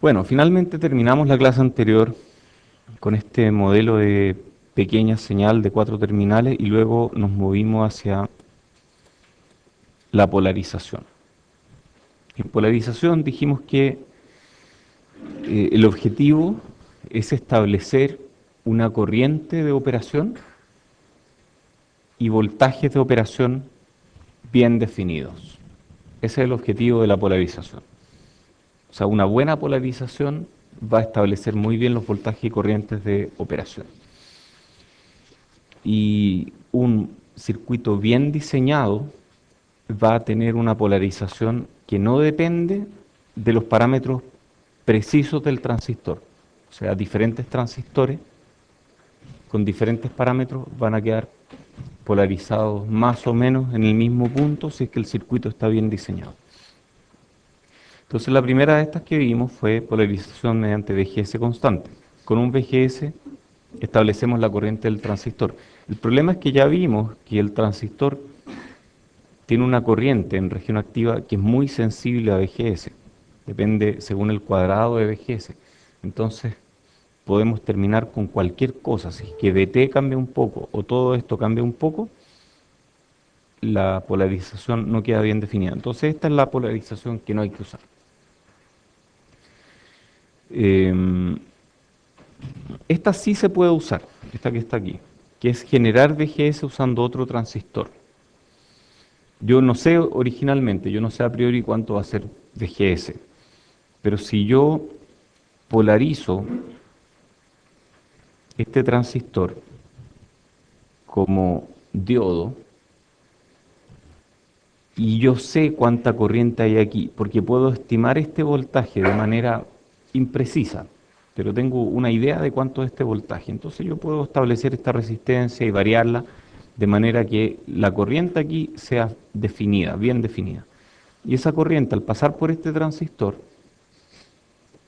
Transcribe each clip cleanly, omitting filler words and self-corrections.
Bueno, finalmente terminamos la clase anterior con este modelo de pequeña señal de 4 terminales y luego nos movimos hacia la polarización. En polarización dijimos que el objetivo es establecer una corriente de operación y voltajes de operación bien definidos. Ese es el objetivo de la polarización. O sea, una buena polarización va a establecer muy bien los voltajes y corrientes de operación. Y un circuito bien diseñado va a tener una polarización que no depende de los parámetros precisos del transistor. O sea, diferentes transistores con diferentes parámetros van a quedar polarizados más o menos en el mismo punto si es que el circuito está bien diseñado. Entonces la primera de estas que vimos fue polarización mediante VGS constante. Con un VGS establecemos la corriente del transistor. El problema es que ya vimos que el transistor tiene una corriente en región activa que es muy sensible a VGS. Depende según el cuadrado de VGS. Entonces podemos terminar con cualquier cosa. Si es que VT cambia un poco o todo esto cambia un poco, la polarización no queda bien definida. Entonces esta es la polarización que no hay que usar. Esta sí se puede usar, esta que está aquí, que es generar VGS usando otro transistor. Yo no sé originalmente, yo no sé a priori cuánto va a ser VGS, pero si yo polarizo este transistor como diodo, y yo sé cuánta corriente hay aquí, porque puedo estimar este voltaje de manera imprecisa, pero tengo una idea de cuánto es este voltaje. Entonces yo puedo establecer esta resistencia y variarla de manera que la corriente aquí sea definida, bien definida. Y esa corriente al pasar por este transistor,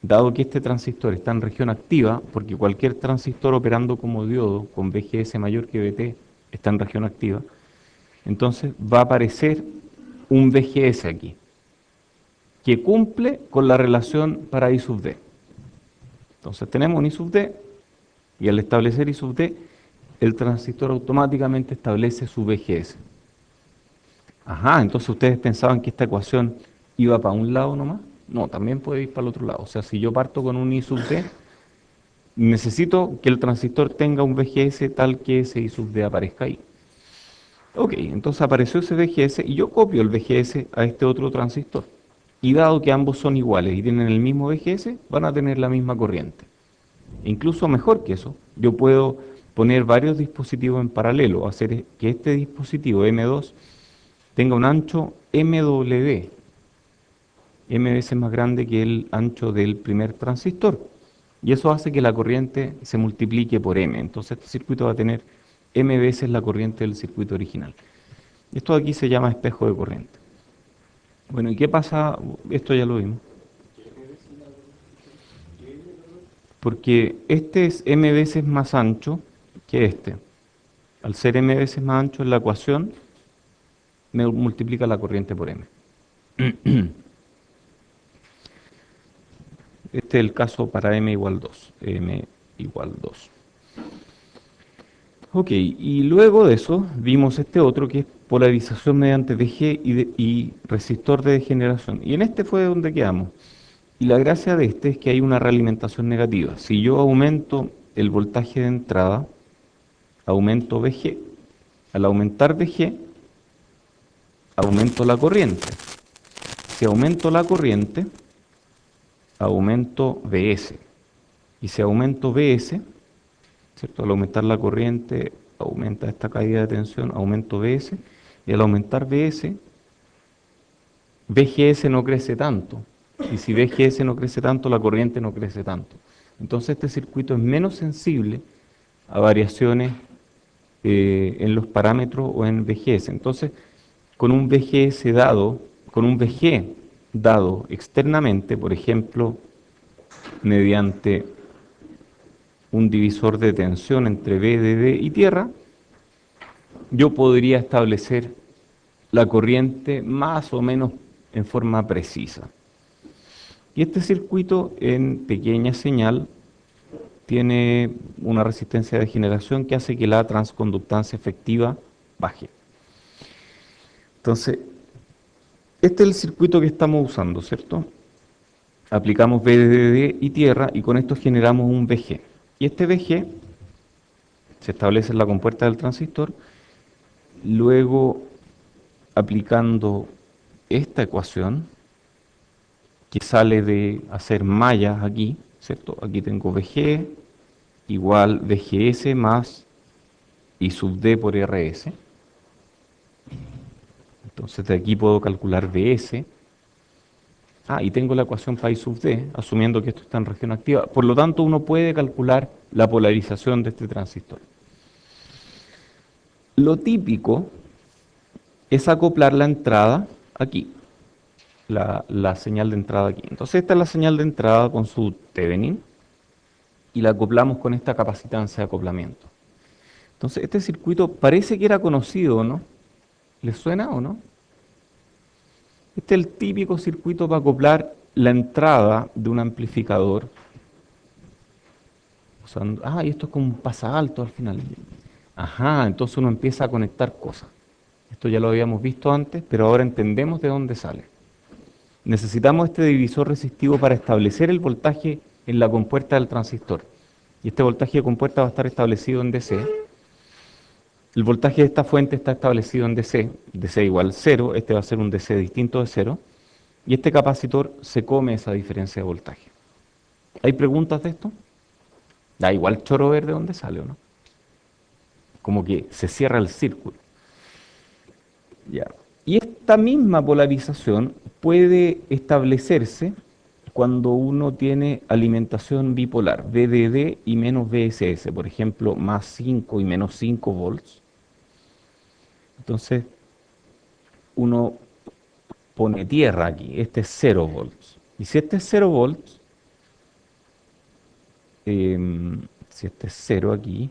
dado que este transistor está en región activa, porque cualquier transistor operando como diodo con VGS mayor que VT está en región activa, entonces va a aparecer un VGS aquí, que cumple con la relación para I sub D. Entonces tenemos un I sub D, y al establecer I sub D, el transistor automáticamente establece su VGS. Ajá, entonces ustedes pensaban que esta ecuación iba para un lado nomás. No, también puede ir para el otro lado. O sea, si yo parto con un I sub D, necesito que el transistor tenga un VGS tal que ese I sub D aparezca ahí. Ok, entonces apareció ese VGS y yo copio el VGS a este otro transistor. Y dado que ambos son iguales y tienen el mismo VGS, van a tener la misma corriente. Incluso mejor que eso, yo puedo poner varios dispositivos en paralelo, hacer que este dispositivo M2 tenga un ancho MW, M veces más grande que el ancho del primer transistor. Y eso hace que la corriente se multiplique por M. Entonces este circuito va a tener M veces la corriente del circuito original. Esto aquí se llama espejo de corriente. Bueno, ¿y qué pasa? Esto ya lo vimos. Porque este es M veces más ancho que este. Al ser M veces más ancho en la ecuación, me multiplica la corriente por M. Este es el caso para M igual 2. M igual 2. Ok, y luego de eso vimos este otro que es polarización mediante VG y resistor de degeneración. Y en este fue donde quedamos. Y la gracia de este es que hay una realimentación negativa. Si yo aumento el voltaje de entrada, aumento VG. Al aumentar VG, aumento la corriente. Si aumento la corriente, aumento VS. Y si aumento VS, ¿cierto? Al aumentar la corriente, aumenta esta caída de tensión, aumento VS. Y al aumentar VS, VGS no crece tanto. Y si VGS no crece tanto, la corriente no crece tanto. Entonces este circuito es menos sensible a variaciones en los parámetros o en VGS. Entonces, con un VGS dado, con un VG dado externamente, por ejemplo, mediante un divisor de tensión entre VDD y tierra, yo podría establecer la corriente más o menos en forma precisa. Y este circuito en pequeña señal tiene una resistencia de generación que hace que la transconductancia efectiva baje. Entonces, este es el circuito que estamos usando, ¿cierto? Aplicamos VDD y tierra y con esto generamos un VG. Y este VG se establece en la compuerta del transistor. Luego, aplicando esta ecuación, que sale de hacer mallas aquí, ¿cierto? Aquí tengo VG igual VGS más I sub D por RS. Entonces de aquí puedo calcular VS. Ah, y tengo la ecuación para I sub D, asumiendo que esto está en región activa. Por lo tanto, uno puede calcular la polarización de este transistor. Lo típico es acoplar la entrada aquí, la señal de entrada aquí. Entonces esta es la señal de entrada con su Thevenin y la acoplamos con esta capacitancia de acoplamiento. Entonces este circuito parece que era conocido, ¿no? ¿Les suena o no? Este es el típico circuito para acoplar la entrada de un amplificador. Y esto es como un pasalto al final. Ajá, entonces uno empieza a conectar cosas. Esto ya lo habíamos visto antes, pero ahora entendemos de dónde sale. Necesitamos este divisor resistivo para establecer el voltaje en la compuerta del transistor. Y este voltaje de compuerta va a estar establecido en DC. El voltaje de esta fuente está establecido en DC igual 0, este va a ser un DC distinto de 0, y este capacitor se come esa diferencia de voltaje. ¿Hay preguntas de esto? Da igual choro ver de dónde sale, ¿o no? Como que se cierra el círculo. Ya. Y esta misma polarización puede establecerse cuando uno tiene alimentación bipolar, VDD y menos VSS, por ejemplo, más 5 y menos 5 volts. Entonces, uno pone tierra aquí, este es 0 volts. Y si este es 0 volts, si este es 0 aquí,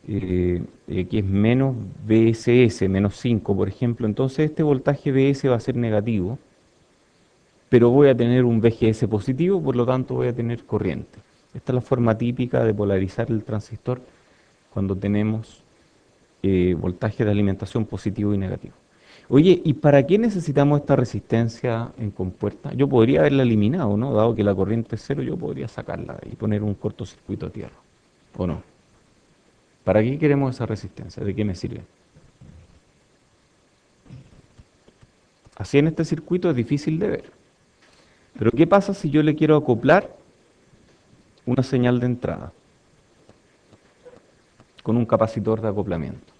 aquí es menos VSS, menos 5, por ejemplo, entonces este voltaje VS va a ser negativo, pero voy a tener un VGS positivo, por lo tanto voy a tener corriente. Esta es la forma típica de polarizar el transistor cuando tenemos voltaje de alimentación positivo y negativo. Oye, ¿y para qué necesitamos esta resistencia en compuerta? Yo podría haberla eliminado, ¿no? Dado que la corriente es cero, yo podría sacarla y poner un cortocircuito a tierra, ¿o no? ¿Para qué queremos esa resistencia? ¿De qué me sirve? Así en este circuito es difícil de ver. Pero ¿qué pasa si yo le quiero acoplar una señal de entrada con un capacitor de acoplamiento?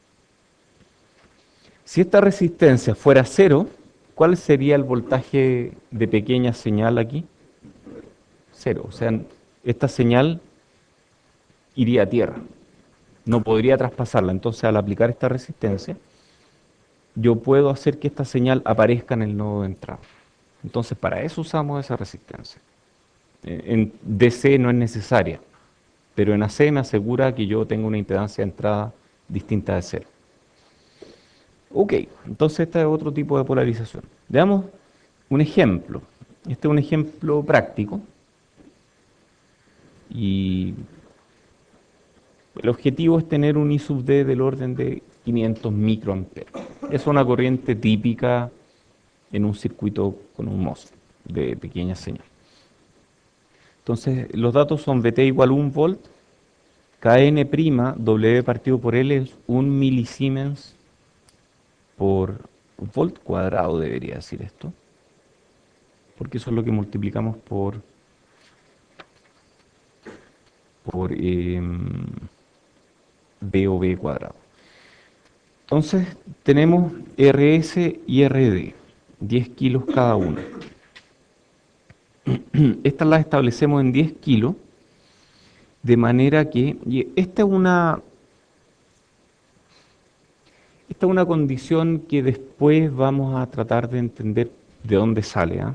Si esta resistencia fuera cero, ¿cuál sería el voltaje de pequeña señal aquí? Cero. O sea, esta señal iría a tierra. No podría traspasarla. Entonces, al aplicar esta resistencia, yo puedo hacer que esta señal aparezca en el nodo de entrada. Entonces, para eso usamos esa resistencia. En DC no es necesaria, pero en AC me asegura que yo tengo una impedancia de entrada distinta de cero. Ok, entonces este es otro tipo de polarización. Veamos un ejemplo. Este es un ejemplo práctico. Y el objetivo es tener un I sub D del orden de 500 microamperes. Es una corriente típica en un circuito con un MOSFET de pequeña señal. Entonces, los datos son VT igual 1 volt, Kn', W partido por L es 1 milisiemens por volt cuadrado, debería decir esto, porque eso es lo que multiplicamos por B o B cuadrado. Entonces tenemos RS y RD, 10 kilos cada uno. Estas las establecemos en 10 kilos, de manera que, y esta es una condición que después vamos a tratar de entender de dónde sale, ¿ah?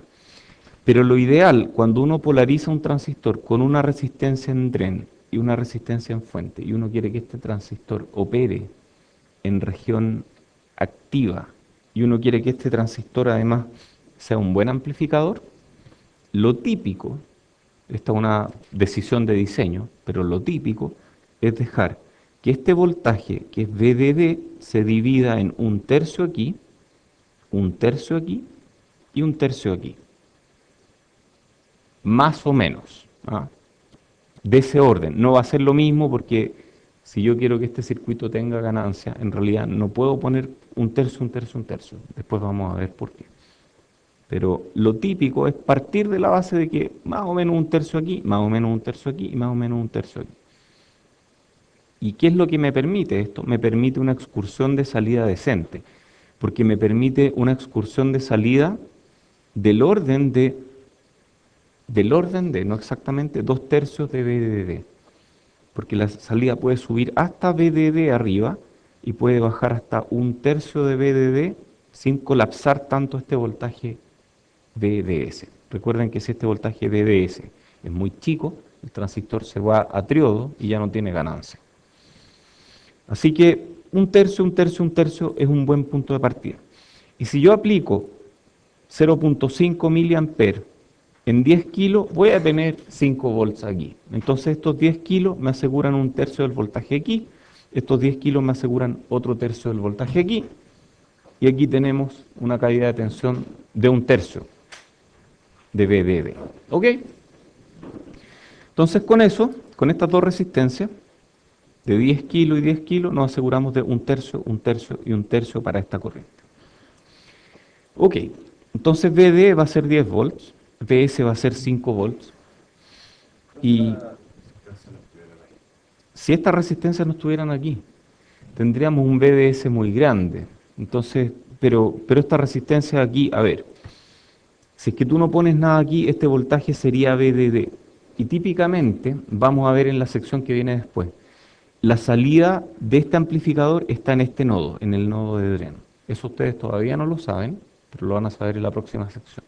Pero lo ideal, cuando uno polariza un transistor con una resistencia en dren y una resistencia en fuente, y uno quiere que este transistor opere en región activa, y uno quiere que este transistor además sea un buen amplificador, lo típico, esta es una decisión de diseño, pero lo típico es dejar que este voltaje, que es VDD, se divida en un tercio aquí, un tercio aquí y un tercio aquí. Más o menos. ¿Ah? De ese orden. No va a ser lo mismo porque si yo quiero que este circuito tenga ganancia, en realidad no puedo poner un tercio, un tercio, un tercio. Después vamos a ver por qué. Pero lo típico es partir de la base de que más o menos un tercio aquí, más o menos un tercio aquí y más o menos un tercio aquí. ¿Y qué es lo que me permite esto? Me permite una excursión de salida decente, porque me permite una excursión de salida del orden de, no exactamente, dos tercios de VDD, porque la salida puede subir hasta VDD arriba y puede bajar hasta un tercio de VDD sin colapsar tanto este voltaje VDS. Recuerden que si este voltaje VDS es muy chico, el transistor se va a triodo y ya no tiene ganancia. Así que un tercio, un tercio, un tercio es un buen punto de partida. Y si yo aplico 0.5 miliamperes en 10 kilos, voy a tener 5 volts aquí. Entonces estos 10 kilos me aseguran un tercio del voltaje aquí, estos 10 kilos me aseguran otro tercio del voltaje aquí, y aquí tenemos una caída de tensión de un tercio de VDD. ¿Ok? Entonces con eso, con estas dos resistencias, de 10 kilos y 10 kilos, nos aseguramos de un tercio y un tercio para esta corriente. Ok, entonces VD va a ser 10 volts, VS va a ser 5 volts, y si estas resistencias no estuvieran aquí, tendríamos un VDS muy grande. Entonces, pero esta resistencia aquí, a ver, si es que tú no pones nada aquí, este voltaje sería VDD. Y típicamente, vamos a ver en la sección que viene después, la salida de este amplificador está en este nodo, en el nodo de dreno. Eso ustedes todavía no lo saben, pero lo van a saber en la próxima sección.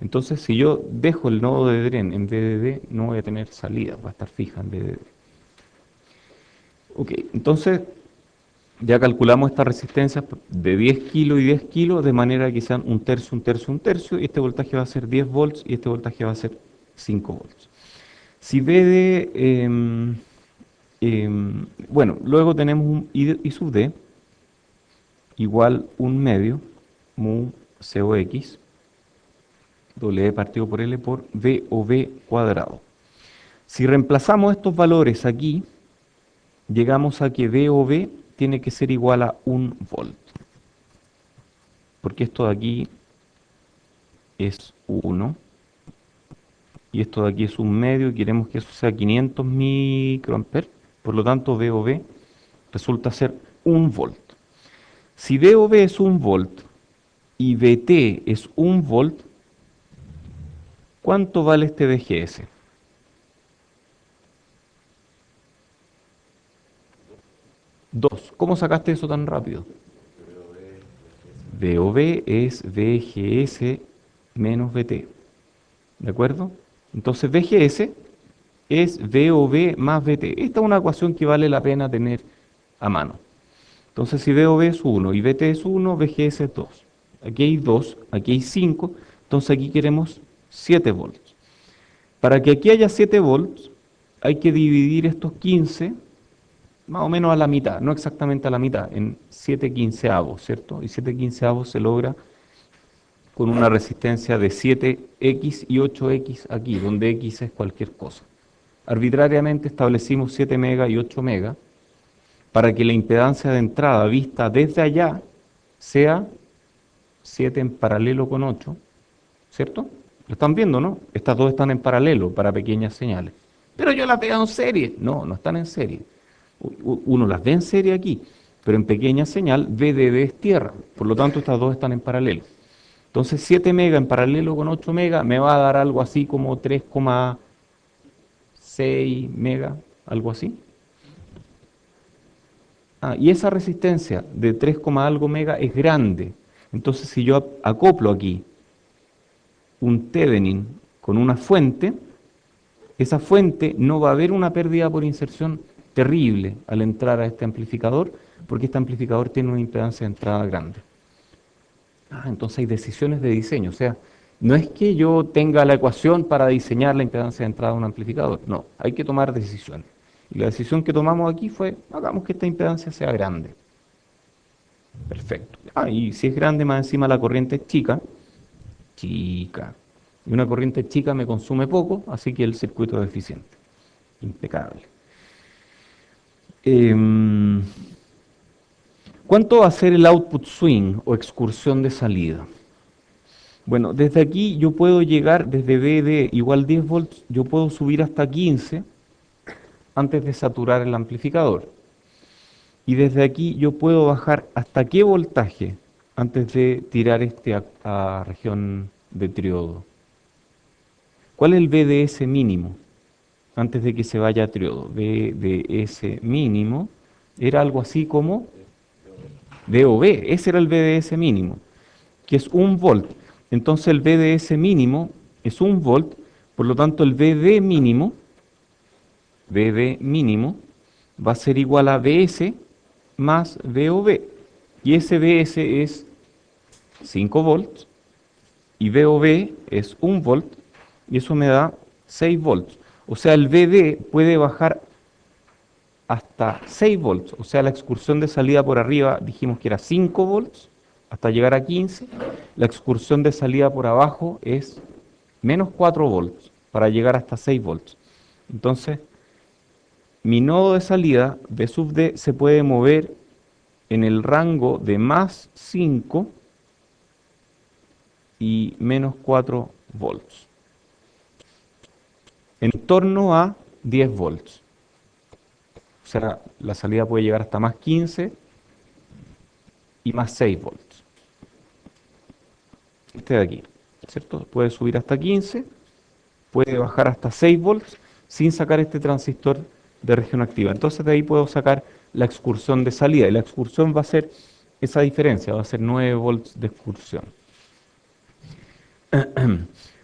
Entonces, si yo dejo el nodo de DREN en VDD, no voy a tener salida, va a estar fija en VDD. Ok, entonces ya calculamos esta resistencia de 10 kilos y 10 kilos, de manera que sean un tercio, un tercio, un tercio, y este voltaje va a ser 10 volts y este voltaje va a ser 5 volts. Si VD, bueno, luego tenemos un I sub D igual 1 medio mu COX, W partido por L por VOV cuadrado. Si reemplazamos estos valores aquí, llegamos a que VOV tiene que ser igual a 1 volt. Porque esto de aquí es 1 y esto de aquí es 1 medio y queremos que eso sea 500 microamperes. Por lo tanto, VOV resulta ser 1 volt. Si VOV es 1 volt y VT es 1 volt, ¿cuánto vale este VGS? 2. ¿Cómo sacaste eso tan rápido? VOV es VGS menos VT. ¿De acuerdo? Entonces VGS es VOV más VT. Esta es una ecuación que vale la pena tener a mano. Entonces si VOV es 1 y VT es 1, VGS es 2. Aquí hay 2, aquí hay 5, entonces aquí queremos 7 volts. Para que aquí haya 7 volts, hay que dividir estos 15 más o menos a la mitad, no exactamente a la mitad, en 7 quinceavos, ¿cierto? Y 7 quinceavos se logra con una resistencia de 7X y 8X aquí, donde X es cualquier cosa. Arbitrariamente establecimos 7 megas y 8 megas para que la impedancia de entrada vista desde allá sea 7 en paralelo con 8, ¿cierto? Lo están viendo, ¿no? Estas dos están en paralelo para pequeñas señales. Pero yo las veo en serie. No, no están en serie. Uno las ve en serie aquí, pero en pequeña señal VDD es tierra. Por lo tanto, estas dos están en paralelo. Entonces 7 megas en paralelo con 8 megas me va a dar algo así como 3,6 megas, algo así. Y esa resistencia de 3, algo mega es grande. Entonces si yo acoplo aquí un Thevenin con una fuente, esa fuente no va a haber una pérdida por inserción terrible al entrar a este amplificador, porque este amplificador tiene una impedancia de entrada grande. Entonces hay decisiones de diseño, o sea, No es que yo tenga la ecuación para diseñar la impedancia de entrada de un amplificador, no, hay que tomar decisiones. Y la decisión que tomamos aquí fue, hagamos que esta impedancia sea grande. Perfecto. Ah, y si es grande, más encima la corriente es chica, chica. Y una corriente chica me consume poco, así que el circuito es eficiente. Impecable. Em, ¿Cuánto va a ser el output swing o excursión de salida? Bueno, desde aquí yo puedo llegar, desde VD igual 10 volts, yo puedo subir hasta 15 antes de saturar el amplificador. Y desde aquí yo puedo bajar hasta qué voltaje antes de tirar este a región de triodo. ¿Cuál es el VDS mínimo antes de que se vaya a triodo? VDS mínimo era algo así como VOV, ese era el VDS mínimo, que es 1 volt. Entonces el VDS mínimo es 1 volt, por lo tanto el VD mínimo va a ser igual a VS más VOV. Y ese VS es 5 volts y VOV es 1 volt y eso me da 6 volts. O sea, el VD puede bajar hasta 6 volts. O sea, la excursión de salida por arriba dijimos que era 5 volts hasta llegar a 15. La excursión de salida por abajo es menos 4 volts para llegar hasta 6 volts. Entonces, mi nodo de salida, V sub D, se puede mover en el rango de más 5 y menos 4 volts, en torno a 10 volts. O sea, la salida puede llegar hasta más 15 y más 6 volts. Este de aquí, ¿cierto? Puede subir hasta 15, puede bajar hasta 6 volts sin sacar este transistor de región activa. Entonces de ahí puedo sacar la excursión de salida y la excursión va a ser esa diferencia, va a ser 9 volts de excursión.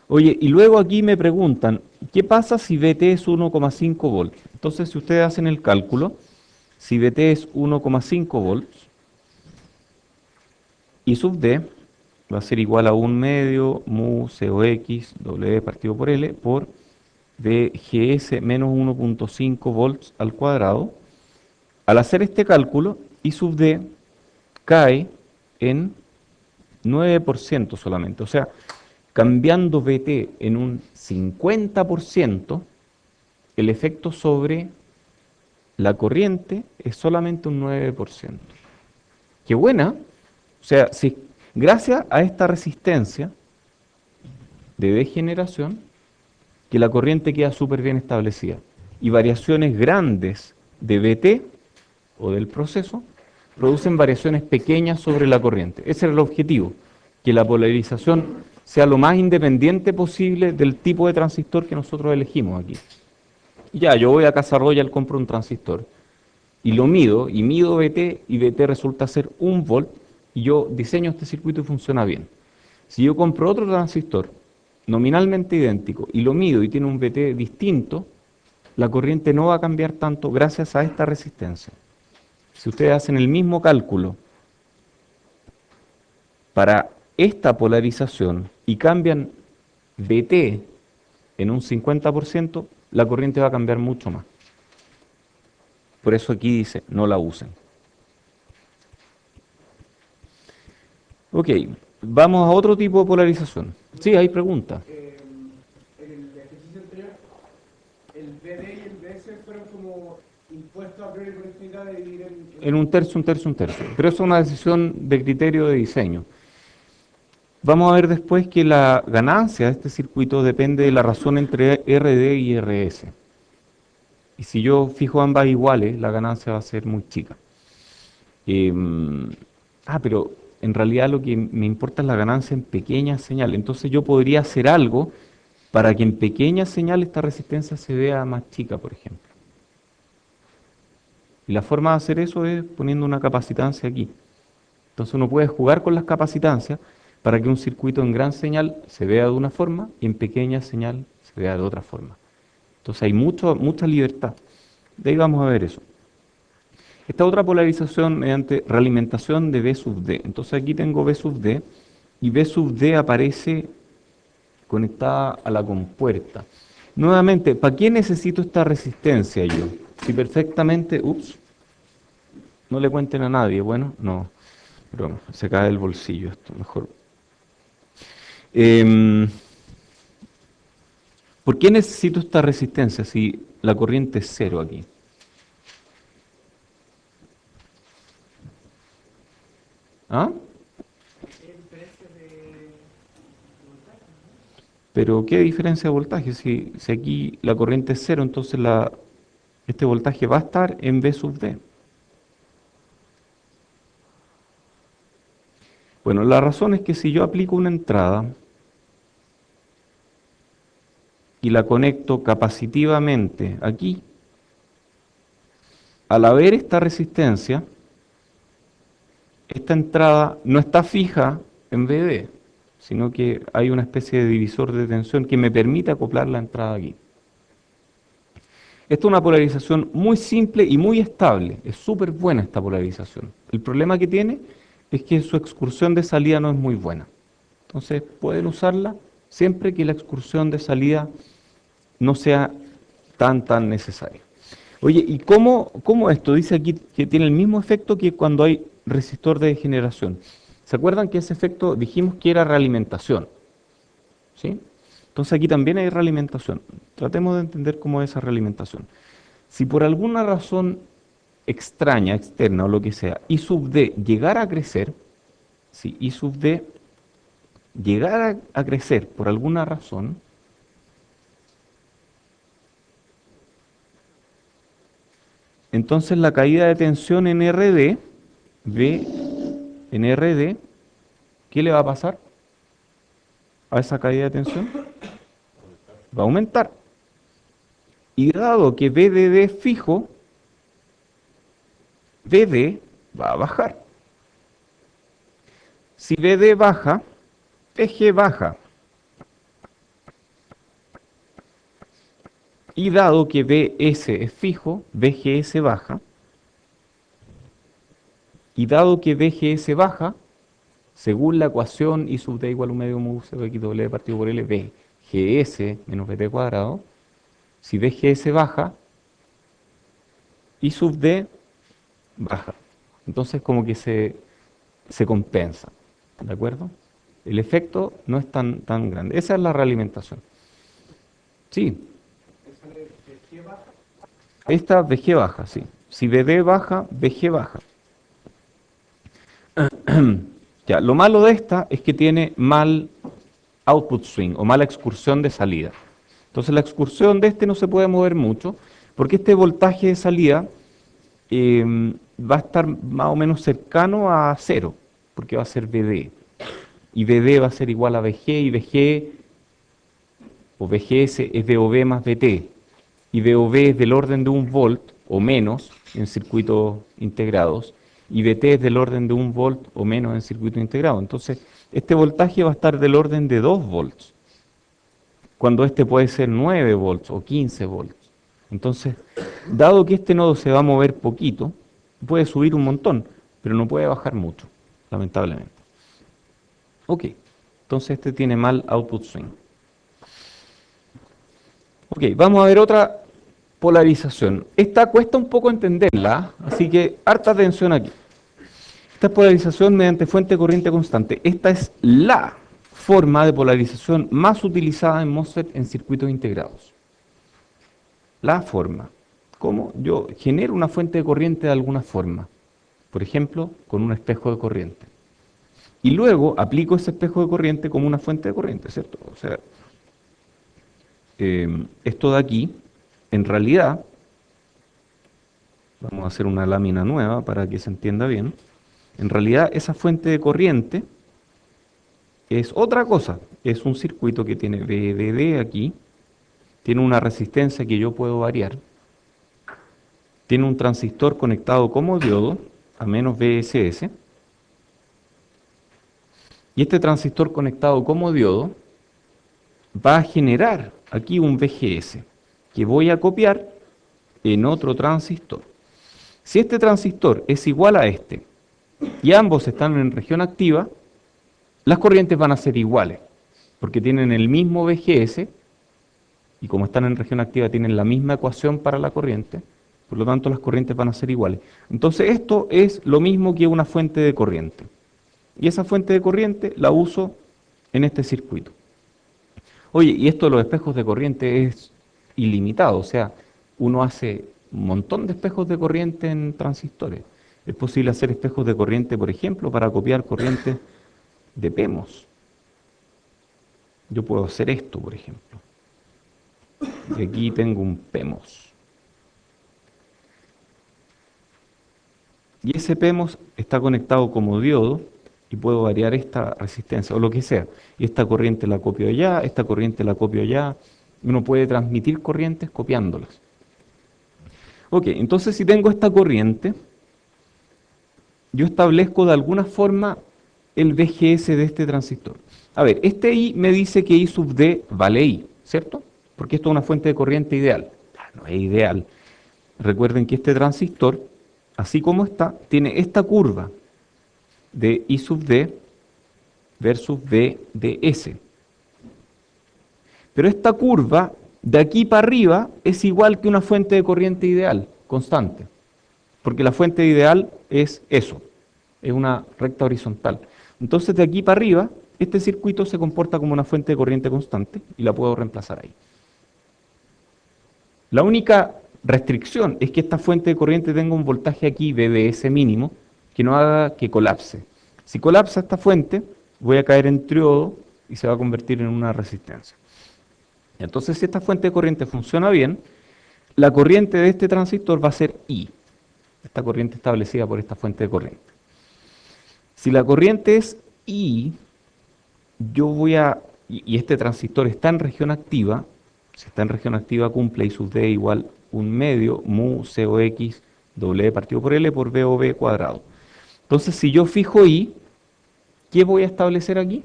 Oye, y luego aquí me preguntan, ¿qué pasa si VT es 1,5 volts? Entonces, si ustedes hacen el cálculo, si VT es 1,5 volts, I sub D va a ser igual a 1 medio mu COX W partido por L por VGS menos 1,5 volts al cuadrado. Al hacer este cálculo, I sub D cae en 9% solamente. O sea, cambiando VT en un 50%, el efecto sobre la corriente es solamente un 9%. ¡Qué buena! O sea, si, gracias a esta resistencia de degeneración, que la corriente queda súper bien establecida. Y variaciones grandes de VT o del proceso producen variaciones pequeñas sobre la corriente. Ese era el objetivo, que la polarización sea lo más independiente posible del tipo de transistor que nosotros elegimos aquí. Ya, yo voy a Casa Royal, compro un transistor y lo mido, y mido VT, y VT resulta ser 1 volt, y yo diseño este circuito y funciona bien. Si yo compro otro transistor nominalmente idéntico y lo mido y tiene un VT distinto, la corriente no va a cambiar tanto gracias a esta resistencia. Si ustedes hacen el mismo cálculo para esta polarización y cambian VT en un 50%, la corriente va a cambiar mucho más. Por eso aquí dice, no la usen. Ok, vamos a otro tipo de polarización. Sí, hay preguntas. En el ejercicio anterior, el BD y el BS fueron como impuestos a priori por infinidad de dividir En un tercio, un tercio, un tercio. Pero eso es una decisión de criterio de diseño. Vamos a ver después que la ganancia de este circuito depende de la razón entre RD y RS. Y si yo fijo ambas iguales, la ganancia va a ser muy chica. Pero en realidad lo que me importa es la ganancia en pequeñas señales. Entonces yo podría hacer algo para que en pequeñas señales esta resistencia se vea más chica, por ejemplo. Y la forma de hacer eso es poniendo una capacitancia aquí. Entonces uno puede jugar con las capacitancias para que un circuito en gran señal se vea de una forma y en pequeña señal se vea de otra forma. Entonces hay mucha libertad. De ahí vamos a ver eso. Esta otra polarización mediante realimentación de V sub D. Entonces aquí tengo V sub D y V sub D aparece conectada a la compuerta. Nuevamente, ¿para qué necesito esta resistencia yo? Si perfectamente, no le cuenten a nadie, bueno, no, broma, se cae del bolsillo esto, mejor. Em, ¿Por qué necesito esta resistencia si la corriente es cero aquí? ¿Ah? Pero ¿qué diferencia de voltaje? Si aquí la corriente es cero, entonces este voltaje va a estar en V sub D. Bueno, la razón es que si yo aplico una entrada y la conecto capacitivamente aquí, al haber esta resistencia, esta entrada no está fija en VD, sino que hay una especie de divisor de tensión que me permite acoplar la entrada aquí. Esta es una polarización muy simple y muy estable. Es súper buena esta polarización. El problema que tiene es que su excursión de salida no es muy buena. Entonces pueden usarla siempre que la excursión de salida no sea tan necesaria. Oye, ¿y cómo esto? Dice aquí que tiene el mismo efecto que cuando hay resistor de degeneración. ¿Se acuerdan que ese efecto dijimos que era realimentación? ¿Sí? Entonces aquí también hay realimentación. Tratemos de entender cómo es esa realimentación. Si por alguna razón extraña, externa o lo que sea, I sub D llegara a crecer, si I sub D llegara a crecer por alguna razón, entonces la caída de tensión en RD, V en RD, ¿qué le va a pasar a esa caída de tensión? Va a aumentar. Y dado que VDD es fijo, VD va a bajar. Si VD baja, VG baja. Y dado que VS es fijo, VGS baja. Y dado que VGS baja, según la ecuación I sub D igual a 1 medio mu CX partido por L, VGS menos VT cuadrado, si VGS baja, I sub D baja. Entonces como que se compensa, ¿de acuerdo? El efecto no es tan grande. Esa es la realimentación. Sí, esta VG baja, sí. Si VD baja, VG baja. Ya, lo malo de esta es que tiene mal output swing o mala excursión de salida. Entonces la excursión de este no se puede mover mucho porque este voltaje de salida va a estar más o menos cercano a cero, porque va a ser VD. Y VD va a ser igual a VG, y VG o VGS es VOV más VT. Y VOV es del orden de 1 volt o menos en circuitos integrados. Y VT es del orden de 1 volt o menos en circuito integrado. Entonces, este voltaje va a estar del orden de 2 volts, cuando este puede ser 9 volts o 15 volts. Entonces, dado que este nodo se va a mover poquito, puede subir un montón, pero no puede bajar mucho, lamentablemente. Ok, entonces este tiene mal output swing. Ok, vamos a ver otra polarización. Esta cuesta un poco entenderla, así que harta atención aquí. Esta es polarización mediante fuente de corriente constante. Esta es la forma de polarización más utilizada en MOSFET en circuitos integrados. La forma. ¿Cómo? Yo genero una fuente de corriente de alguna forma. Por ejemplo, con un espejo de corriente. Y luego aplico ese espejo de corriente como una fuente de corriente, ¿cierto? O sea, esto de aquí, en realidad, vamos a hacer una lámina nueva para que se entienda bien. En realidad, esa fuente de corriente es otra cosa. Es un circuito que tiene VDD aquí, tiene una resistencia que yo puedo variar, tiene un transistor conectado como diodo a menos VSS, y este transistor conectado como diodo va a generar aquí un VGS que voy a copiar en otro transistor. Si este transistor es igual a este y ambos están en región activa, las corrientes van a ser iguales. porque tienen el mismo VGS, y como están en región activa tienen la misma ecuación para la corriente, por lo tanto las corrientes van a ser iguales. Entonces esto es lo mismo que una fuente de corriente. Y esa fuente de corriente la uso en este circuito. Oye, y esto de los espejos de corriente es ilimitado, o sea, uno hace un montón de espejos de corriente en transistores. Es posible hacer espejos de corriente, por ejemplo, para copiar corrientes de PEMOS. Yo puedo hacer esto, por ejemplo. Y aquí tengo un PEMOS. Y ese PEMOS está conectado como diodo y puedo variar esta resistencia o lo que sea. Y esta corriente la copio allá, esta corriente la copio allá. Uno puede transmitir corrientes copiándolas. Ok, entonces si tengo esta corriente, yo establezco de alguna forma el VGS de este transistor. A ver, este I me dice que I sub D vale I, ¿cierto? Porque esto es una fuente de corriente ideal. No es ideal. Recuerden que este transistor, así como está, tiene esta curva de I sub D versus V de S. Pero esta curva de aquí para arriba es igual que una fuente de corriente ideal, constante. Porque la fuente ideal es eso, es una recta horizontal. Entonces de aquí para arriba, este circuito se comporta como una fuente de corriente constante y la puedo reemplazar ahí. La única restricción es que esta fuente de corriente tenga un voltaje aquí VDS mínimo que no haga que colapse. Si colapsa esta fuente, voy a caer en triodo y se va a convertir en una resistencia. Entonces, si esta fuente de corriente funciona bien, la corriente de este transistor va a ser I, esta corriente establecida por esta fuente de corriente. Si la corriente es I, y este transistor está en región activa, si está en región activa cumple I sub D igual 1/2 mu COX W partido por L por VOB cuadrado. Entonces, si yo fijo I, ¿qué voy a establecer aquí?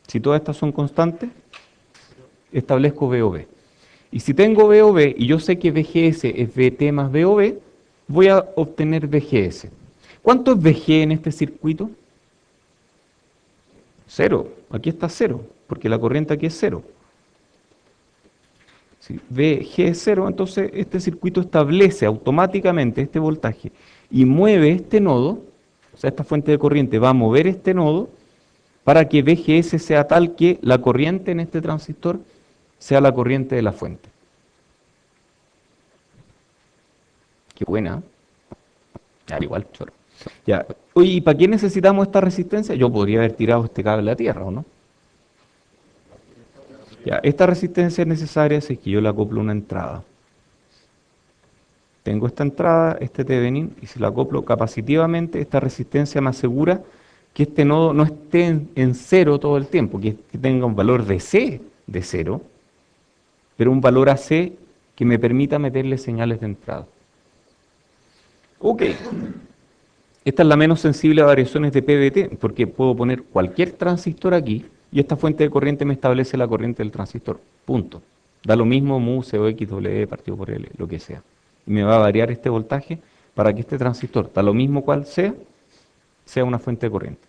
Si todas estas son constantes, establezco VOB. Y si tengo VOB y yo sé que VGS es VT más VOB, voy a obtener VGS. ¿Cuánto es VG en este circuito? 0. Aquí está 0, porque la corriente aquí es 0. Si VG es 0, entonces este circuito establece automáticamente este voltaje y mueve este nodo, o sea, esta fuente de corriente va a mover este nodo para que VGS sea tal que la corriente en este transistor sea la corriente de la fuente. Qué buena. Ya, igual, choro. Ya. Oye, ¿y para qué necesitamos esta resistencia? Yo podría haber tirado este cable a tierra, ¿o no? Ya, esta resistencia es necesaria si es que yo le acoplo una entrada. Tengo esta entrada, este Thevenin, y si la acoplo capacitivamente, esta resistencia me asegura que este nodo no esté en cero todo el tiempo, que tenga un valor de C de 0, pero un valor AC que me permita meterle señales de entrada. Ok, esta es la menos sensible a variaciones de PVT, porque puedo poner cualquier transistor aquí y esta fuente de corriente me establece la corriente del transistor, punto. Da lo mismo mu COX W partido por L, lo que sea. Y me va a variar este voltaje para que este transistor, da lo mismo cual sea una fuente de corriente.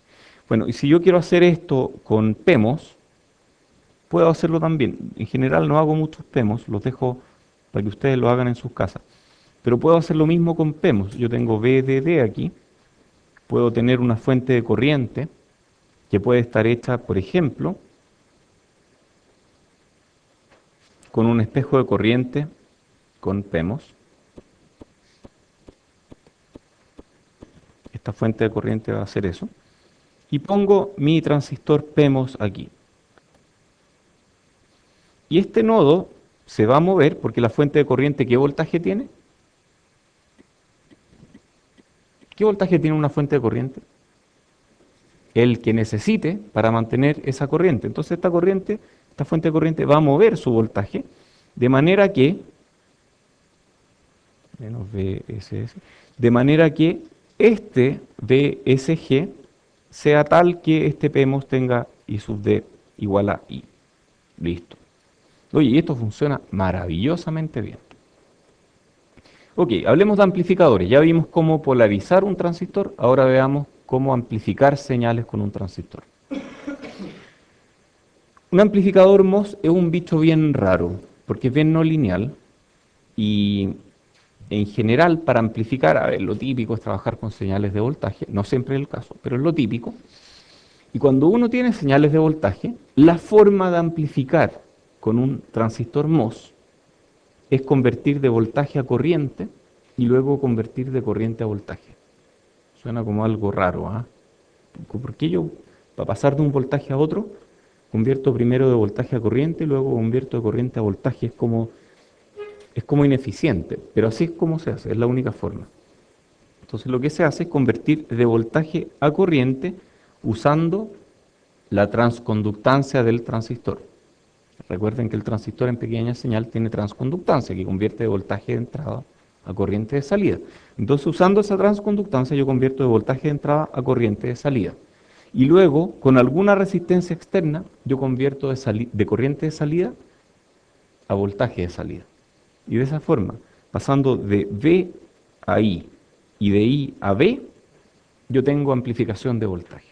Bueno, y si yo quiero hacer esto con PEMOS, puedo hacerlo también. En general no hago muchos PEMOS, los dejo para que ustedes lo hagan en sus casas. Pero puedo hacer lo mismo con PEMOS. Yo tengo VDD aquí, puedo tener una fuente de corriente que puede estar hecha, por ejemplo, con un espejo de corriente con PEMOS. Esta fuente de corriente va a hacer eso. Y pongo mi transistor PEMOS aquí. Y este nodo se va a mover porque la fuente de corriente, ¿qué voltaje tiene? ¿Qué voltaje tiene una fuente de corriente? El que necesite para mantener esa corriente. Entonces esta fuente de corriente va a mover su voltaje de manera que, menos VSS, de manera que este VSG sea tal que este PEMOS tenga I sub D igual a I. Listo. Oye, y esto funciona maravillosamente bien. Ok, hablemos de amplificadores. Ya vimos cómo polarizar un transistor, ahora veamos cómo amplificar señales con un transistor. Un amplificador MOS es un bicho bien raro, porque es bien no lineal y en general para amplificar, a ver, lo típico es trabajar con señales de voltaje, no siempre es el caso, pero es lo típico. Y cuando uno tiene señales de voltaje, la forma de amplificar con un transistor MOS es convertir de voltaje a corriente y luego convertir de corriente a voltaje. Suena como algo raro, ¿ah? Porque yo, para pasar de un voltaje a otro, convierto primero de voltaje a corriente y luego convierto de corriente a voltaje. Es como ineficiente, pero así es como se hace, es la única forma. Entonces lo que se hace es convertir de voltaje a corriente usando la transconductancia del transistor. Recuerden que el transistor en pequeña señal tiene transconductancia, que convierte de voltaje de entrada a corriente de salida. Entonces, usando esa transconductancia, yo convierto de voltaje de entrada a corriente de salida. Y luego, con alguna resistencia externa, yo convierto de corriente de salida a voltaje de salida. Y de esa forma, pasando de V a I y de I a B, yo tengo amplificación de voltaje.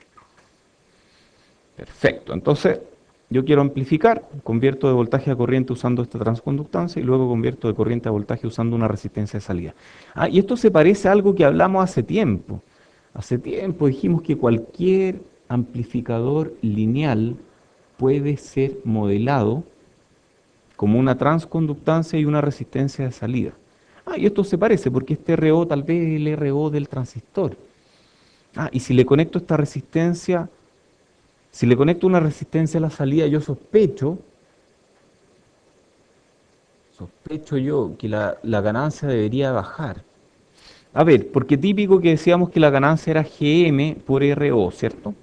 Perfecto. Entonces, yo quiero amplificar, convierto de voltaje a corriente usando esta transconductancia y luego convierto de corriente a voltaje usando una resistencia de salida. Y esto se parece a algo que hablamos hace tiempo. Hace tiempo dijimos que cualquier amplificador lineal puede ser modelado como una transconductancia y una resistencia de salida. Y esto se parece porque este RO tal vez es el RO del transistor. Y si le conecto esta resistencia, si le conecto una resistencia a la salida, yo sospecho yo que la ganancia debería bajar. A ver, porque típico que decíamos que la ganancia era GM por RO, ¿cierto?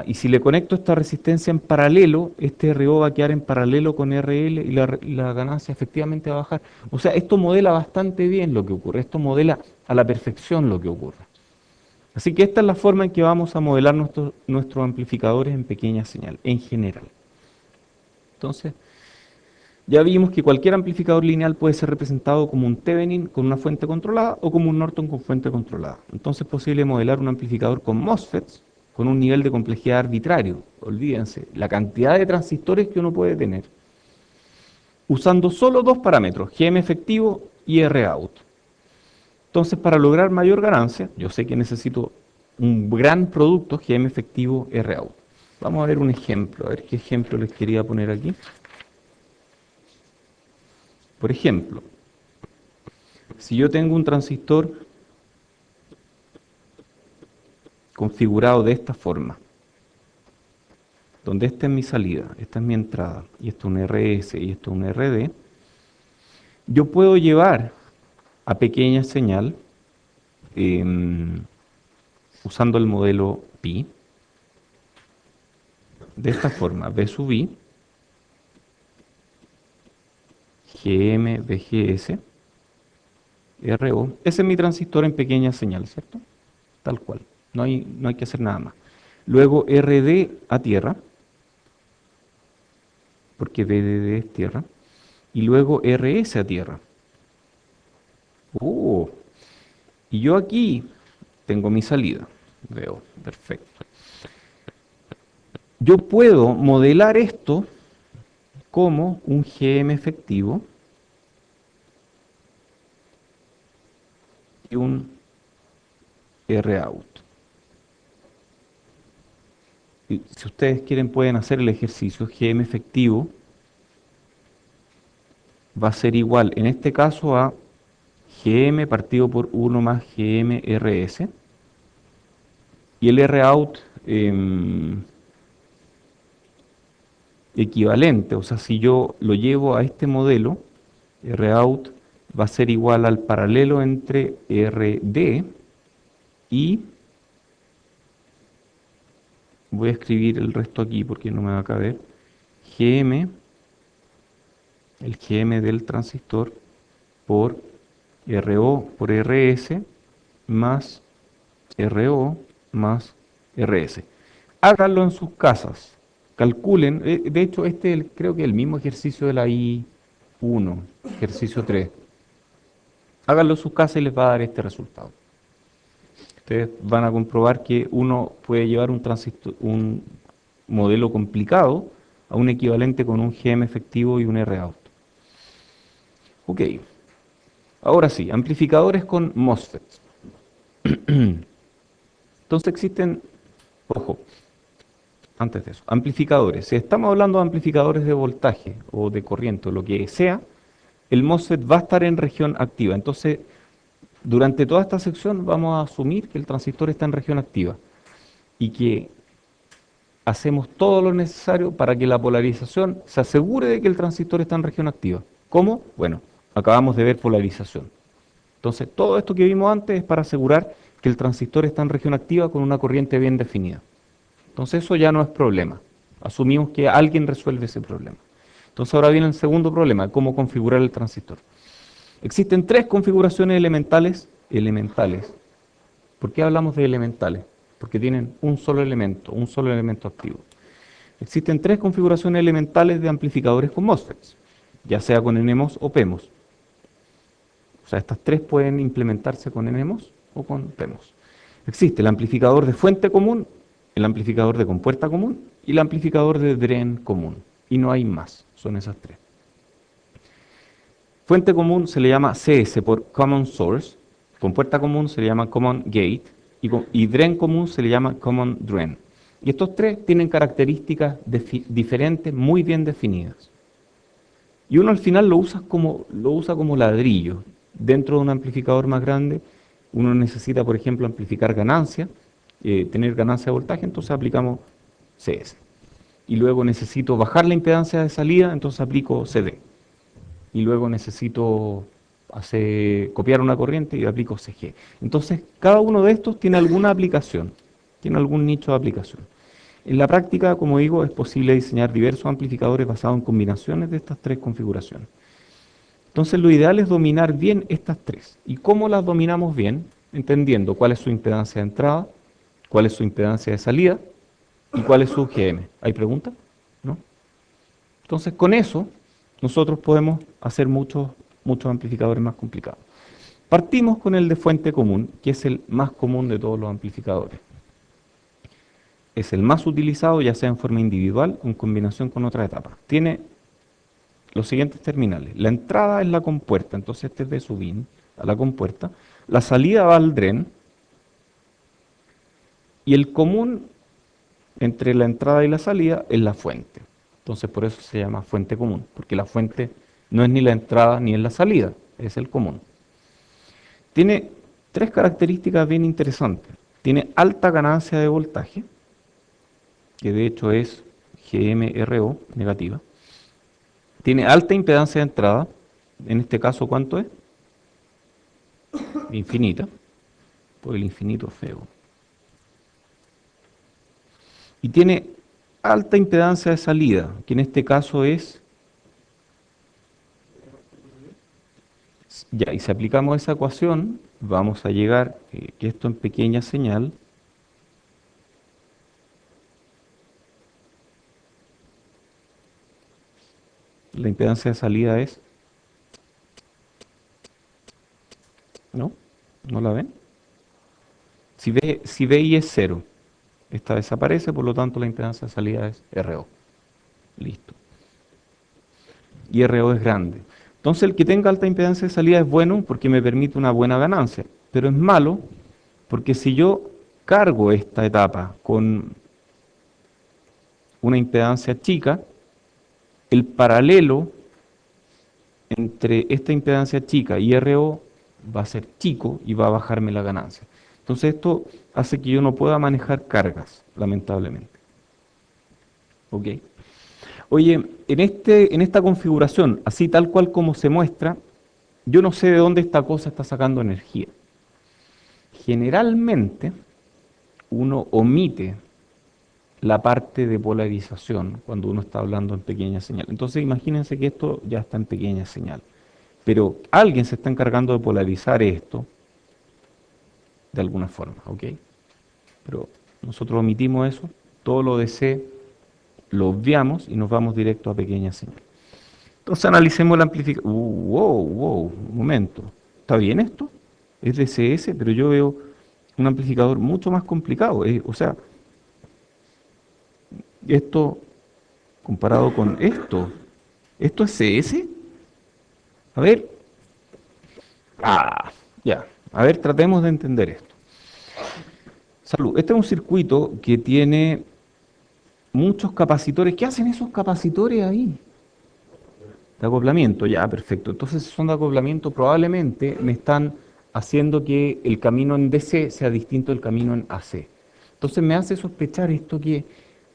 Y si le conecto esta resistencia en paralelo, este RO va a quedar en paralelo con RL y la ganancia efectivamente va a bajar. O sea, esto modela bastante bien lo que ocurre, esto modela a la perfección lo que ocurre. Así que esta es la forma en que vamos a modelar nuestros amplificadores en pequeña señal, en general. Entonces, ya vimos que cualquier amplificador lineal puede ser representado como un Thevenin con una fuente controlada o como un Norton con fuente controlada. Entonces es posible modelar un amplificador con MOSFETs con un nivel de complejidad arbitrario. Olvídense, la cantidad de transistores que uno puede tener, usando solo dos parámetros, GM efectivo y ROut. Entonces, para lograr mayor ganancia, yo sé que necesito un gran producto, GM efectivo, ROut. Vamos a ver un ejemplo, a ver qué ejemplo les quería poner aquí. Por ejemplo, si yo tengo un transistor configurado de esta forma, donde esta es mi salida, esta es mi entrada, y esto es un RS y esto es un RD, yo puedo llevar a pequeña señal, usando el modelo Pi, de esta forma, V sub I, GM, VGS, RO, ese es mi transistor en pequeña señal, ¿cierto? Tal cual, no hay que hacer nada más. Luego RD a tierra, porque VDD es tierra, y luego RS a tierra. Y yo aquí tengo mi salida, veo, perfecto. Yo puedo modelar esto como un GM efectivo y un ROut. Y si ustedes quieren pueden hacer el ejercicio. GM efectivo va a ser igual, en este caso, a GM partido por 1 más GM RS. Y el ROut equivalente, o sea, si yo lo llevo a este modelo, ROut va a ser igual al paralelo entre RD y, voy a escribir el resto aquí porque no me va a caber, GM, el GM del transistor por RO por RS más RO más RS. Háganlo en sus casas, calculen, de hecho creo que es el mismo ejercicio de la I1, ejercicio 3. Háganlo en sus casas y les va a dar este resultado. Ustedes van a comprobar que uno puede llevar un transistor, modelo complicado a un equivalente con un GM efectivo y un R-out. Ok, ahora sí, amplificadores con MOSFETs. Entonces existen, ojo, antes de eso, amplificadores. Si estamos hablando de amplificadores de voltaje o de corriente o lo que sea, el MOSFET va a estar en región activa. Entonces, durante toda esta sección vamos a asumir que el transistor está en región activa y que hacemos todo lo necesario para que la polarización se asegure de que el transistor está en región activa. ¿Cómo? Bueno, acabamos de ver polarización. Entonces, todo esto que vimos antes es para asegurar que el transistor está en región activa con una corriente bien definida. Entonces, eso ya no es problema. Asumimos que alguien resuelve ese problema. Entonces, ahora viene el segundo problema, cómo configurar el transistor. Existen tres configuraciones elementales. ¿Por qué hablamos de elementales? Porque tienen un solo elemento activo. Existen tres configuraciones elementales de amplificadores con MOSFETs, ya sea con NMOS o PMOS. O sea, estas tres pueden implementarse con NMOS o con PMOS. Existe el amplificador de fuente común, el amplificador de compuerta común y el amplificador de drain común. Y no hay más, son esas tres. Fuente común se le llama CS por Common Source, compuerta común se le llama Common Gate y drain común se le llama Common Drain. Y estos tres tienen características diferentes muy bien definidas. Y uno al final lo usa como ladrillo. Dentro de un amplificador más grande, uno necesita, por ejemplo, amplificar ganancia, tener ganancia de voltaje, entonces aplicamos CS. Y luego necesito bajar la impedancia de salida, entonces aplico CD. Y luego necesito copiar una corriente y aplico CG. Entonces, cada uno de estos tiene alguna aplicación, tiene algún nicho de aplicación. En la práctica, como digo, es posible diseñar diversos amplificadores basados en combinaciones de estas tres configuraciones. Entonces, lo ideal es dominar bien estas tres. ¿Y cómo las dominamos bien? Entendiendo cuál es su impedancia de entrada, cuál es su impedancia de salida y cuál es su GM. ¿Hay preguntas? ¿No? Entonces, con eso, nosotros podemos hacer muchos amplificadores más complicados. Partimos con el de fuente común, que es el más común de todos los amplificadores. Es el más utilizado, ya sea en forma individual o en combinación con otra etapa. Tiene los siguientes terminales. La entrada es la compuerta, entonces este es de su bin a la compuerta. La salida va al drain. Y el común entre la entrada y la salida es la fuente. Entonces por eso se llama fuente común, porque la fuente no es ni la entrada ni es la salida, es el común. Tiene tres características bien interesantes. Tiene alta ganancia de voltaje, que de hecho es GMRO negativa. Tiene alta impedancia de entrada, en este caso ¿cuánto es? Infinita, por el infinito feo. Y tiene alta impedancia de salida, que en este caso es, ya, y si aplicamos esa ecuación, vamos a llegar, que esto en pequeña señal, la impedancia de salida es, ¿no? ¿No la ven? Si V I es 0, esta desaparece, por lo tanto la impedancia de salida es RO. Listo. Y RO es grande. Entonces el que tenga alta impedancia de salida es bueno porque me permite una buena ganancia, pero es malo porque si yo cargo esta etapa con una impedancia chica, el paralelo entre esta impedancia chica y RO va a ser chico y va a bajarme la ganancia. Entonces esto hace que yo no pueda manejar cargas, lamentablemente. ¿Ok? Oye, en esta configuración, así tal cual como se muestra, yo no sé de dónde esta cosa está sacando energía. Generalmente, uno omite la parte de polarización cuando uno está hablando en pequeña señal. Entonces imagínense que esto ya está en pequeña señal. Pero alguien se está encargando de polarizar esto de alguna forma, ¿ok? Pero nosotros omitimos eso, todo lo de C lo obviamos y nos vamos directo a pequeña señal. Entonces analicemos la amplificación. Un momento. ¿Está bien esto? Es de CS, pero yo veo un amplificador mucho más complicado. O sea, Esto comparado con esto. ¿Esto es CS? A ver. Ya. A ver, tratemos de entender esto. Salud. Este es un circuito que tiene muchos capacitores. ¿Qué hacen esos capacitores ahí? De acoplamiento, ya, perfecto. Entonces, si son de acoplamiento, probablemente me están haciendo que el camino en DC sea distinto del camino en AC. Entonces me hace sospechar esto que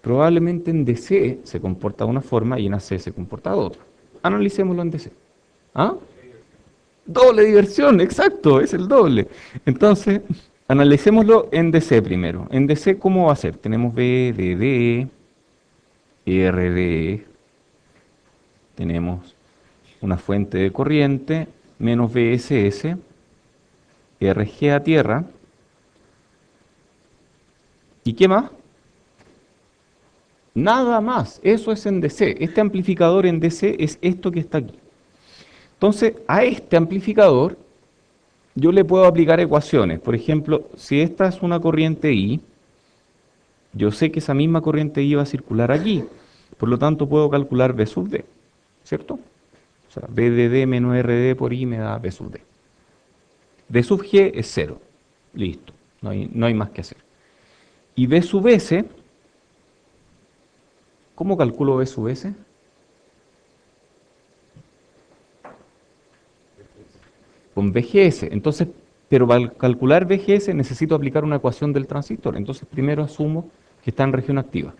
probablemente en DC se comporta de una forma y en AC se comporta de otra. Analicémoslo en DC. ¿Ah? Doble diversión, exacto, es el doble. Entonces, analicémoslo en DC primero. En DC, ¿cómo va a ser? Tenemos BDD, RD, tenemos una fuente de corriente, menos VSS, RG a tierra. ¿Y qué más? Nada más. Eso es en DC. Este amplificador en DC es esto que está aquí. Entonces, a este amplificador yo le puedo aplicar ecuaciones. Por ejemplo, si esta es una corriente I, yo sé que esa misma corriente I va a circular aquí. Por lo tanto, puedo calcular V sub D, ¿cierto? O sea, V de D menos RD por I me da V sub D. V sub G es 0. Listo. No hay más que hacer. Y V sub S, ¿cómo calculo V sub S? Con VGS. Entonces, pero para calcular VGS necesito aplicar una ecuación del transistor. Entonces, primero asumo que está en región activa.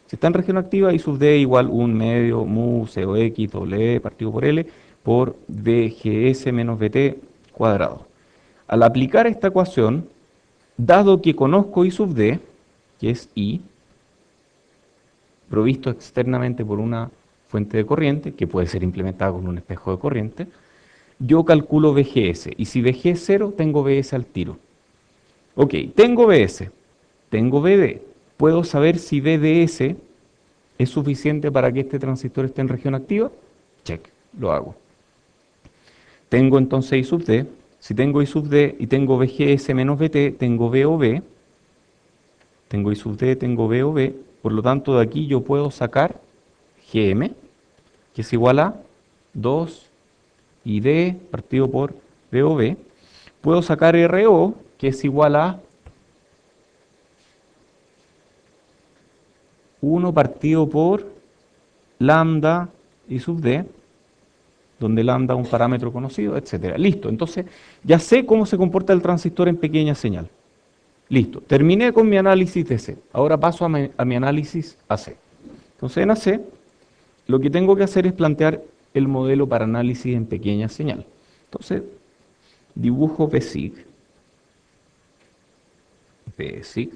Si está en región activa, I sub D igual 1 medio mu COX doble E partido por L por VGS menos VT cuadrado. Al aplicar esta ecuación, dado que conozco I sub D, que es I, provisto externamente por una fuente de corriente, que puede ser implementada con un espejo de corriente, yo calculo VGS. Y si VG es 0, tengo VS al tiro. Ok, tengo VS, tengo VD. ¿Puedo saber si VDS es suficiente para que este transistor esté en región activa? Check, lo hago. Tengo entonces I sub D. Si tengo I sub D y tengo VGS menos VT, tengo VOV. Tengo I sub D, tengo VOV. Por lo tanto, de aquí yo puedo sacar GM, que es igual a 2 y D partido por VOV. Puedo sacar RO, que es igual a 1 partido por lambda I sub D, donde lambda es un parámetro conocido, etcétera. Listo, entonces ya sé cómo se comporta el transistor en pequeña señal. Listo, terminé con mi análisis de C. Ahora paso a mi análisis AC. Entonces en AC, lo que tengo que hacer es plantear el modelo para análisis en pequeña señal. Entonces, dibujo VSIG, VSIG,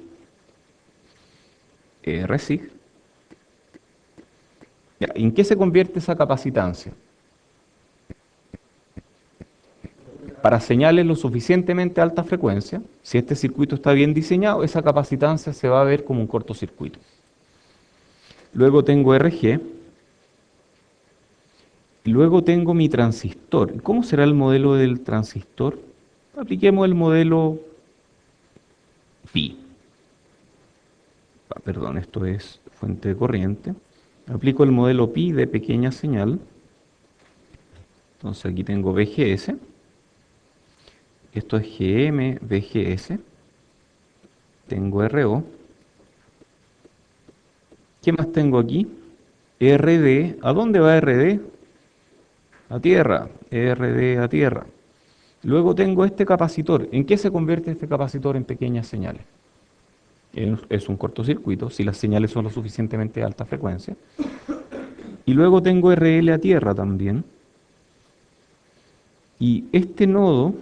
RSIG. Ya, ¿en qué se convierte esa capacitancia? Para señales lo suficientemente alta frecuencia, si este circuito está bien diseñado, esa capacitancia se va a ver como un cortocircuito. Luego tengo RG, y luego tengo mi transistor. ¿Cómo será el modelo del transistor? Apliquemos el modelo Pi. Perdón, esto es fuente de corriente. Aplico el modelo Pi de pequeña señal. Entonces aquí tengo VGS. Esto es GM, VGS. Tengo RO. ¿Qué más tengo aquí? RD. ¿A dónde va RD? A tierra. RD a tierra. Luego tengo este capacitor. ¿En qué se convierte este capacitor en pequeñas señales? Es un cortocircuito, si las señales son lo suficientemente de alta frecuencia. Y luego tengo RL a tierra también. Y este nodo,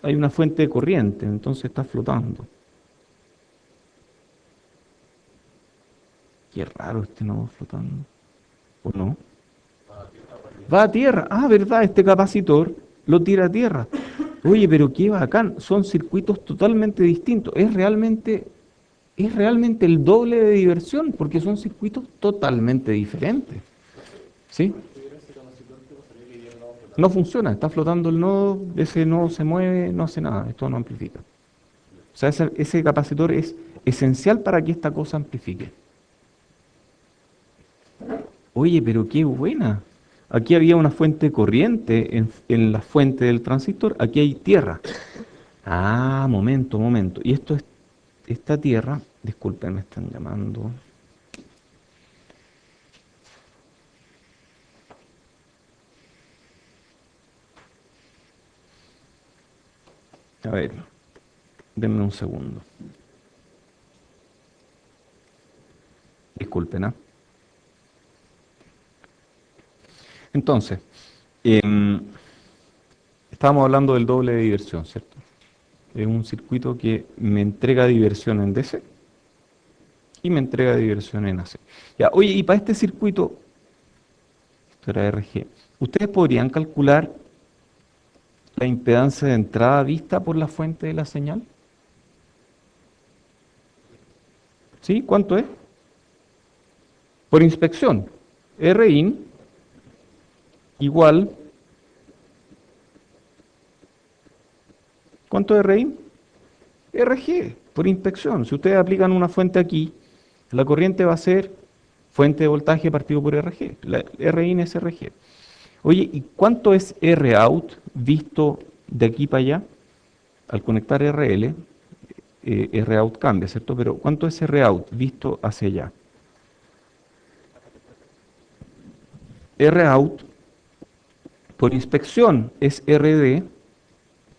hay una fuente de corriente, entonces está flotando. Qué raro este nodo flotando. ¿O no? Va a tierra. Ah, verdad, este capacitor lo tira a tierra. Oye, pero qué bacán. Son circuitos totalmente distintos. Es realmente el doble de diversión, porque son circuitos totalmente diferentes. ¿Sí? No funciona, está flotando el nodo, ese nodo se mueve, no hace nada, esto no amplifica. O sea, ese capacitor es esencial para que esta cosa amplifique. Oye, pero qué buena. Aquí había una fuente corriente en la fuente del transistor, aquí hay tierra. Ah, momento, momento. Y esto es, esta tierra, disculpen, me están llamando. A ver, denme un segundo. Disculpen, ¿ah? Entonces, em, estábamos hablando del doble de diversión, ¿cierto? Es un circuito que me entrega diversión en DC y me entrega diversión en AC. Ya, oye, y para este circuito, esto era RG, ¿ustedes podrían calcular la impedancia de entrada vista por la fuente de la señal? ¿Sí? ¿Cuánto es? Por inspección. Rin igual, ¿cuánto es Rin? RG, por inspección. Si ustedes aplican una fuente aquí, la corriente va a ser fuente de voltaje partido por RG. La Rin es RG. Oye, ¿y cuánto es Rout visto de aquí para allá? Al conectar RL, Rout cambia, ¿cierto? Pero ¿cuánto es Rout visto hacia allá? Rout por inspección es RD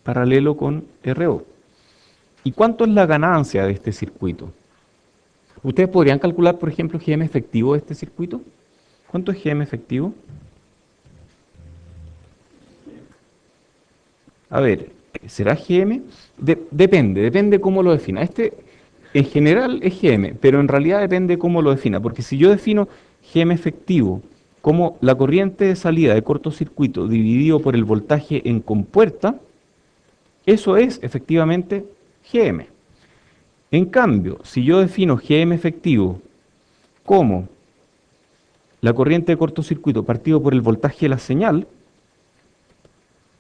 paralelo con RO. ¿Y cuánto es la ganancia de este circuito? ¿Ustedes podrían calcular, por ejemplo, GM efectivo de este circuito? ¿Cuánto es GM efectivo? A ver, ¿será GM? Depende cómo lo defina. Este en general es GM, pero en realidad depende cómo lo defina, porque si yo defino GM efectivo como la corriente de salida de cortocircuito dividido por el voltaje en compuerta, eso es efectivamente GM. En cambio, si yo defino GM efectivo como la corriente de cortocircuito partido por el voltaje de la señal,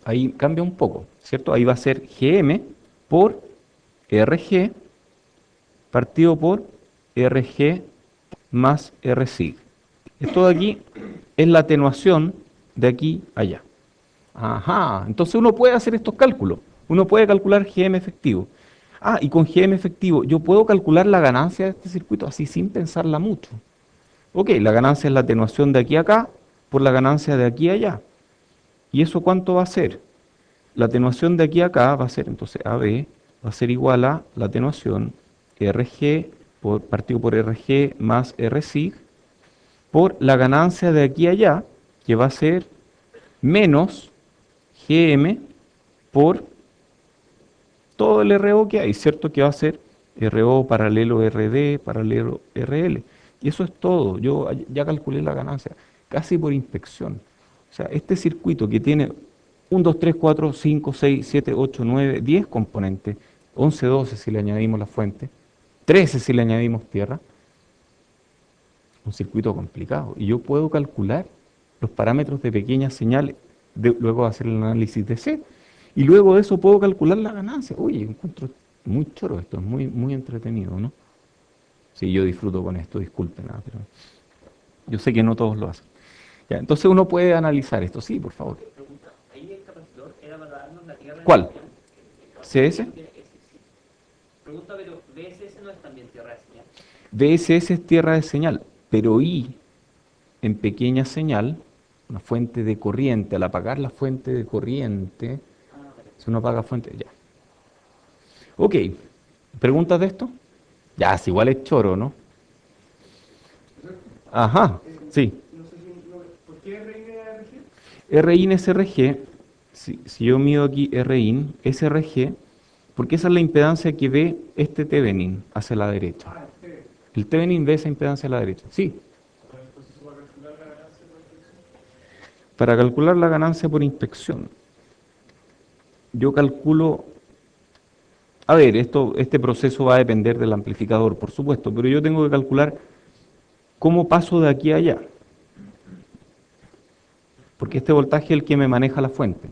ahí cambia un poco, ¿cierto? Ahí va a ser GM por RG partido por RG más RSig. Esto de aquí es la atenuación de aquí a allá. Ajá, entonces uno puede hacer estos cálculos. Uno puede calcular GM efectivo. Ah, y con GM efectivo yo puedo calcular la ganancia de este circuito así sin pensarla mucho. Ok, la ganancia es la atenuación de aquí a acá por la ganancia de aquí a allá. ¿Y eso cuánto va a ser? La atenuación de aquí a acá va a ser, entonces AB va a ser igual a la atenuación RG partido por RG más RSig por la ganancia de aquí a allá, que va a ser menos GM por todo el RO que hay, ¿cierto? Que va a ser RO paralelo RD paralelo RL. Y eso es todo. Yo ya calculé la ganancia, casi por inspección. O sea, este circuito que tiene 1, 2, 3, 4, 5, 6, 7, 8, 9, 10 componentes, 11, 12 si le añadimos la fuente, 13 si le añadimos tierra, un circuito complicado. Y yo puedo calcular los parámetros de pequeñas señales, luego hacer el análisis de C, y luego de eso puedo calcular la ganancia. Oye, encuentro muy choro esto, es muy, muy entretenido, ¿no? Sí, yo disfruto con esto, disculpen, pero yo sé que no todos lo hacen. Ya, entonces uno puede analizar esto, sí, por favor. Pregunta, ¿ahí el capacitor era para darnos la tierra de ¿Cuál? señal? ¿CS? Pregunta, pero VSS no es también tierra de señal. VSS es tierra de señal, pero I en pequeña señal, una fuente de corriente, al apagar la fuente de corriente, si uno apaga fuente, ya. Ok, ¿preguntas de esto? Ya, es igual es choro, ¿no? Ajá, sí. No sé si, ¿por qué RIN RIN es RG, si yo mido aquí RIN, es RG, porque esa es la impedancia que ve este Thevenin hacia la derecha. Ah, este. El Thevenin ve esa impedancia a la derecha, sí. Para calcular la ganancia por inspección, yo calculo, a ver, este proceso va a depender del amplificador, por supuesto, pero yo tengo que calcular cómo paso de aquí a allá. Porque este voltaje es el que me maneja la fuente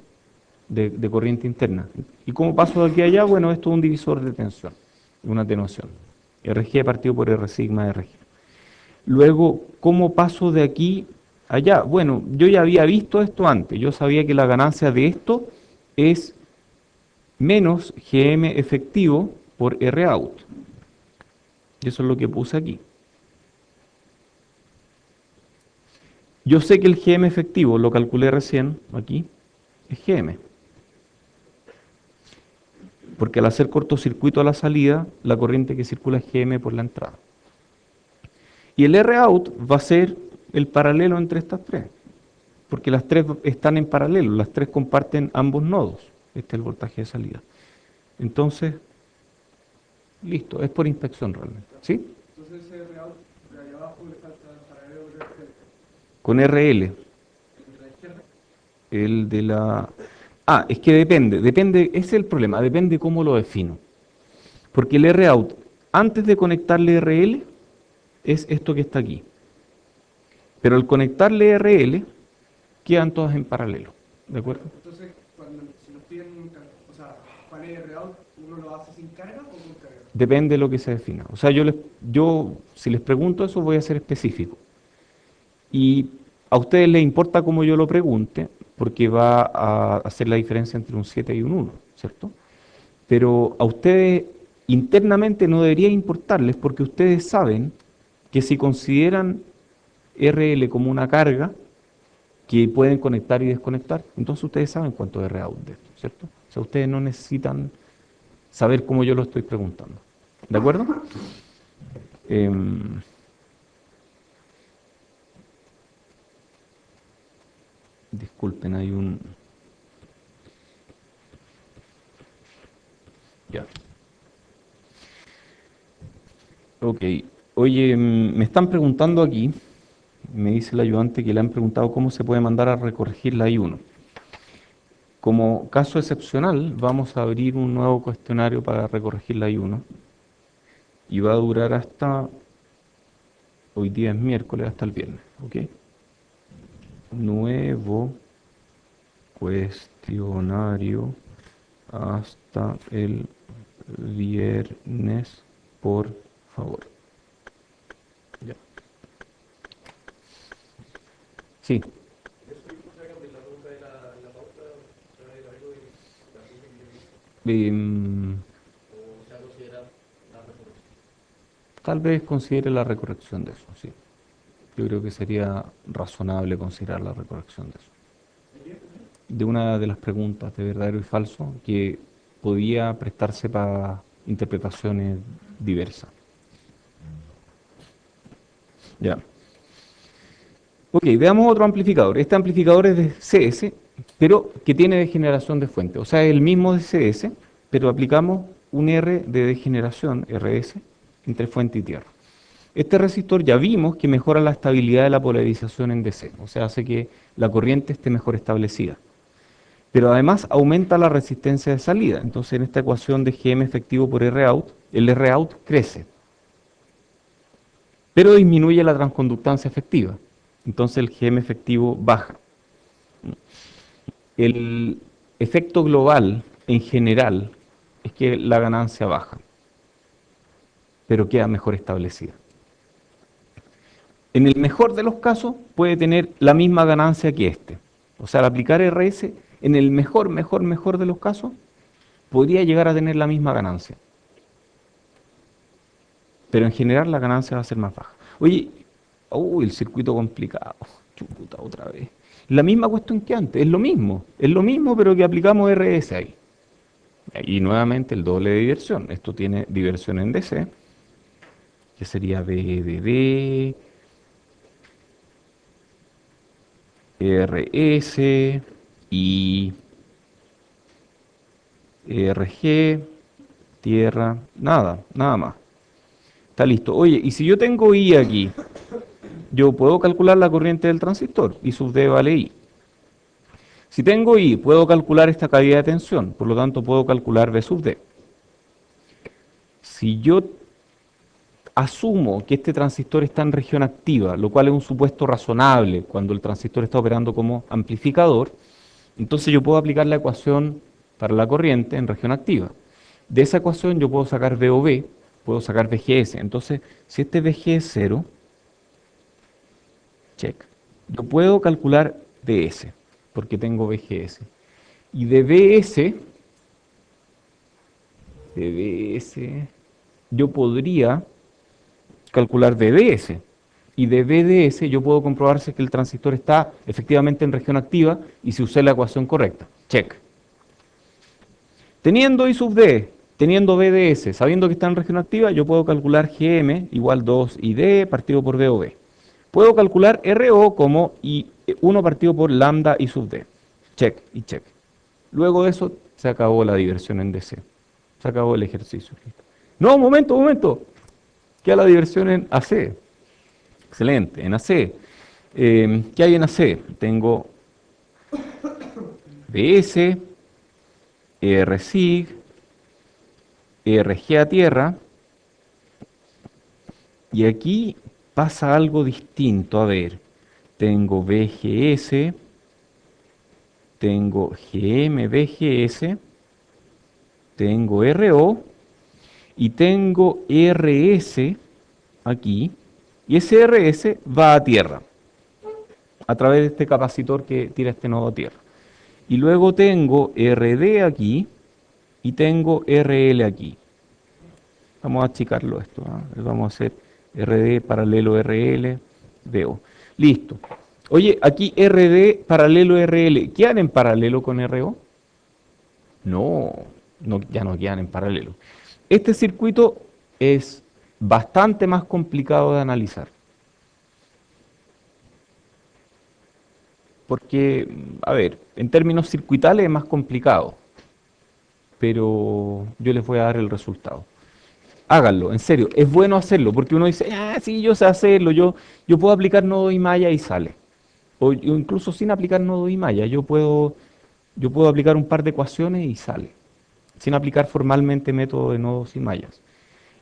de corriente interna. ¿Y cómo paso de aquí a allá? Bueno, esto es un divisor de tensión, una atenuación. RG partido por R sigma RG. Luego, ¿cómo paso de aquí Allá, bueno, yo ya había visto esto antes. Yo sabía que la ganancia de esto es menos GM efectivo por R out. Y eso es lo que puse aquí. Yo sé que el GM efectivo, lo calculé recién, aquí, es GM. Porque al hacer cortocircuito a la salida, la corriente que circula es GM por la entrada. Y el R out va a ser el paralelo entre estas tres. Porque las tres están en paralelo, las tres comparten ambos nodos. Este es el voltaje de salida. Entonces, listo, es por inspección realmente. ¿Sí? Entonces ese real de ahí abajo le falta el paralelo de este, Con RL, el de la izquierda. el de la... Ah, es que depende, ese es el problema, depende cómo lo defino. Porque el R out, antes de conectarle RL, es esto que está aquí. Pero al conectarle RL, quedan todas en paralelo. ¿De acuerdo? Entonces, cuando si nos piden, o sea, ¿cuál es el real? ¿Uno lo hace sin carga o con carga? Depende de lo que se defina. O sea, si les pregunto eso, voy a ser específico. Y a ustedes les importa cómo yo lo pregunte, porque va a hacer la diferencia entre un 7 y un 1, ¿cierto? Pero a ustedes internamente no debería importarles, porque ustedes saben que si consideran RL como una carga, que pueden conectar y desconectar, entonces ustedes saben cuánto es R out de esto, ¿cierto? O sea, ustedes no necesitan saber cómo yo lo estoy preguntando. ¿De acuerdo? Em, disculpen, hay un... Ya. Ok. Oye, me están preguntando aquí, me dice el ayudante que le han preguntado cómo se puede mandar a recorregir la I1. Como caso excepcional, vamos a abrir un nuevo cuestionario para recorregir la I1 y va a durar hasta, hoy día es miércoles, hasta el viernes, ¿ok? Nuevo cuestionario hasta el viernes, por favor. Ya. Sí. Em, Tal vez considere la recorrección de eso, sí. Yo creo que sería razonable considerar la recorrección de eso. De una de las preguntas de verdadero y falso que podía prestarse para interpretaciones diversas. Ya. Ok, veamos otro amplificador. Este amplificador es de CS, pero que tiene degeneración de fuente. O sea, es el mismo de CS, pero aplicamos un R de degeneración, RS, entre fuente y tierra. Este resistor ya vimos que mejora la estabilidad de la polarización en DC, o sea, hace que la corriente esté mejor establecida. Pero además aumenta la resistencia de salida. Entonces, en esta ecuación de GM efectivo por R out, el R out crece, pero disminuye la transconductancia efectiva. Entonces, el GM efectivo baja. El efecto global, en general, es que la ganancia baja, pero queda mejor establecida. En el mejor de los casos, puede tener la misma ganancia que este. O sea, al aplicar RS, en el mejor de los casos, podría llegar a tener la misma ganancia. Pero en general la ganancia va a ser más baja. Oye, uy, el circuito complicado. Chuta, otra vez. La misma cuestión que antes, es lo mismo, pero que aplicamos RS ahí. Y nuevamente el doble de diversión. Esto tiene diversión en DC, que sería BDD, RS y RG, tierra, nada más. Está listo. Oye, y si yo tengo I aquí, yo puedo calcular la corriente del transistor, I sub D vale I. Si tengo I, puedo calcular esta cavidad de tensión, por lo tanto puedo calcular V sub D. Si yo asumo que este transistor está en región activa, lo cual es un supuesto razonable cuando el transistor está operando como amplificador, entonces yo puedo aplicar la ecuación para la corriente en región activa. De esa ecuación yo puedo sacar VOB, puedo sacar VGS. Entonces, si este VG es 0, check. Yo puedo calcular DS, porque tengo VGS. Y de BS, yo podría calcular BDS. Y de BDS yo puedo comprobar si es que el transistor está efectivamente en región activa y si usé la ecuación correcta. Check. Teniendo I sub D, teniendo BDS, sabiendo que está en región activa, yo puedo calcular GM igual 2ID partido por BOB. Puedo calcular RO como I1 partido por lambda I sub D. Check y check. Luego de eso se acabó la diversión en DC. Se acabó el ejercicio. No, un momento. Queda la diversión en AC. Excelente, en AC. ¿Qué hay en AC? Tengo BS, ERSIG, ERG a tierra. Y aquí pasa algo distinto. A ver, tengo BGS, tengo GM-BGS, tengo RO y tengo RS aquí. Y ese RS va a tierra a través de este capacitor que tira este nodo a tierra. Y luego tengo RD aquí y tengo RL aquí. Vamos a achicarlo esto. Vamos a hacer RD paralelo RL, DO. Listo. Oye, aquí RD paralelo RL, ¿quedan en paralelo con RO? No, ya no quedan en paralelo. Este circuito es bastante más complicado de analizar. Porque, a ver, en términos circuitales es más complicado, pero yo les voy a dar el resultado. Háganlo, en serio, es bueno hacerlo, porque uno dice, ah, sí, yo sé hacerlo, yo puedo aplicar nodo y malla y sale. O incluso sin aplicar nodo y malla, yo puedo aplicar un par de ecuaciones y sale, sin aplicar formalmente método de nodos y mallas.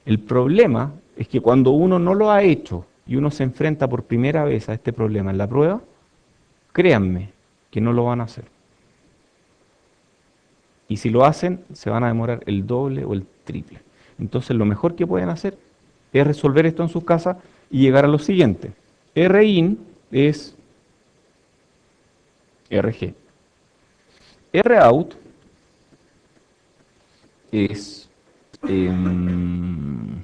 El problema es que cuando uno no lo ha hecho y uno se enfrenta por primera vez a este problema en la prueba, créanme que no lo van a hacer. Y si lo hacen, se van a demorar el doble o el triple. Entonces, lo mejor que pueden hacer es resolver esto en sus casas y llegar a lo siguiente. Rin es Rg. Rout es... em,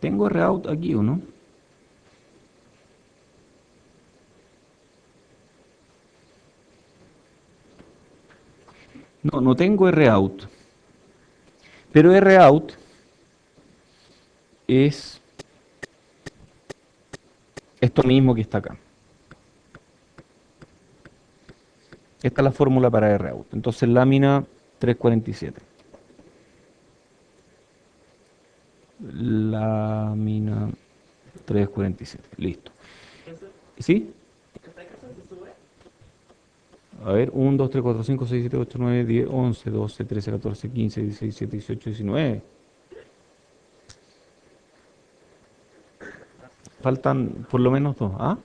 ¿tengo Rout aquí o no? No, no tengo Rout. Pero Rout es esto mismo que está acá. Esta es la fórmula para Rout. Entonces, lámina 347. Lámina 347. Listo. Entonces, ¿Sí? ¿esta cosa se sube? A ver, 1, 2, 3, 4, 5, 6, 7, 8, 9, 10, 11, 12, 13, 14, 15, 16, 17, 18, 19. Faltan por lo menos dos. ¿Ah?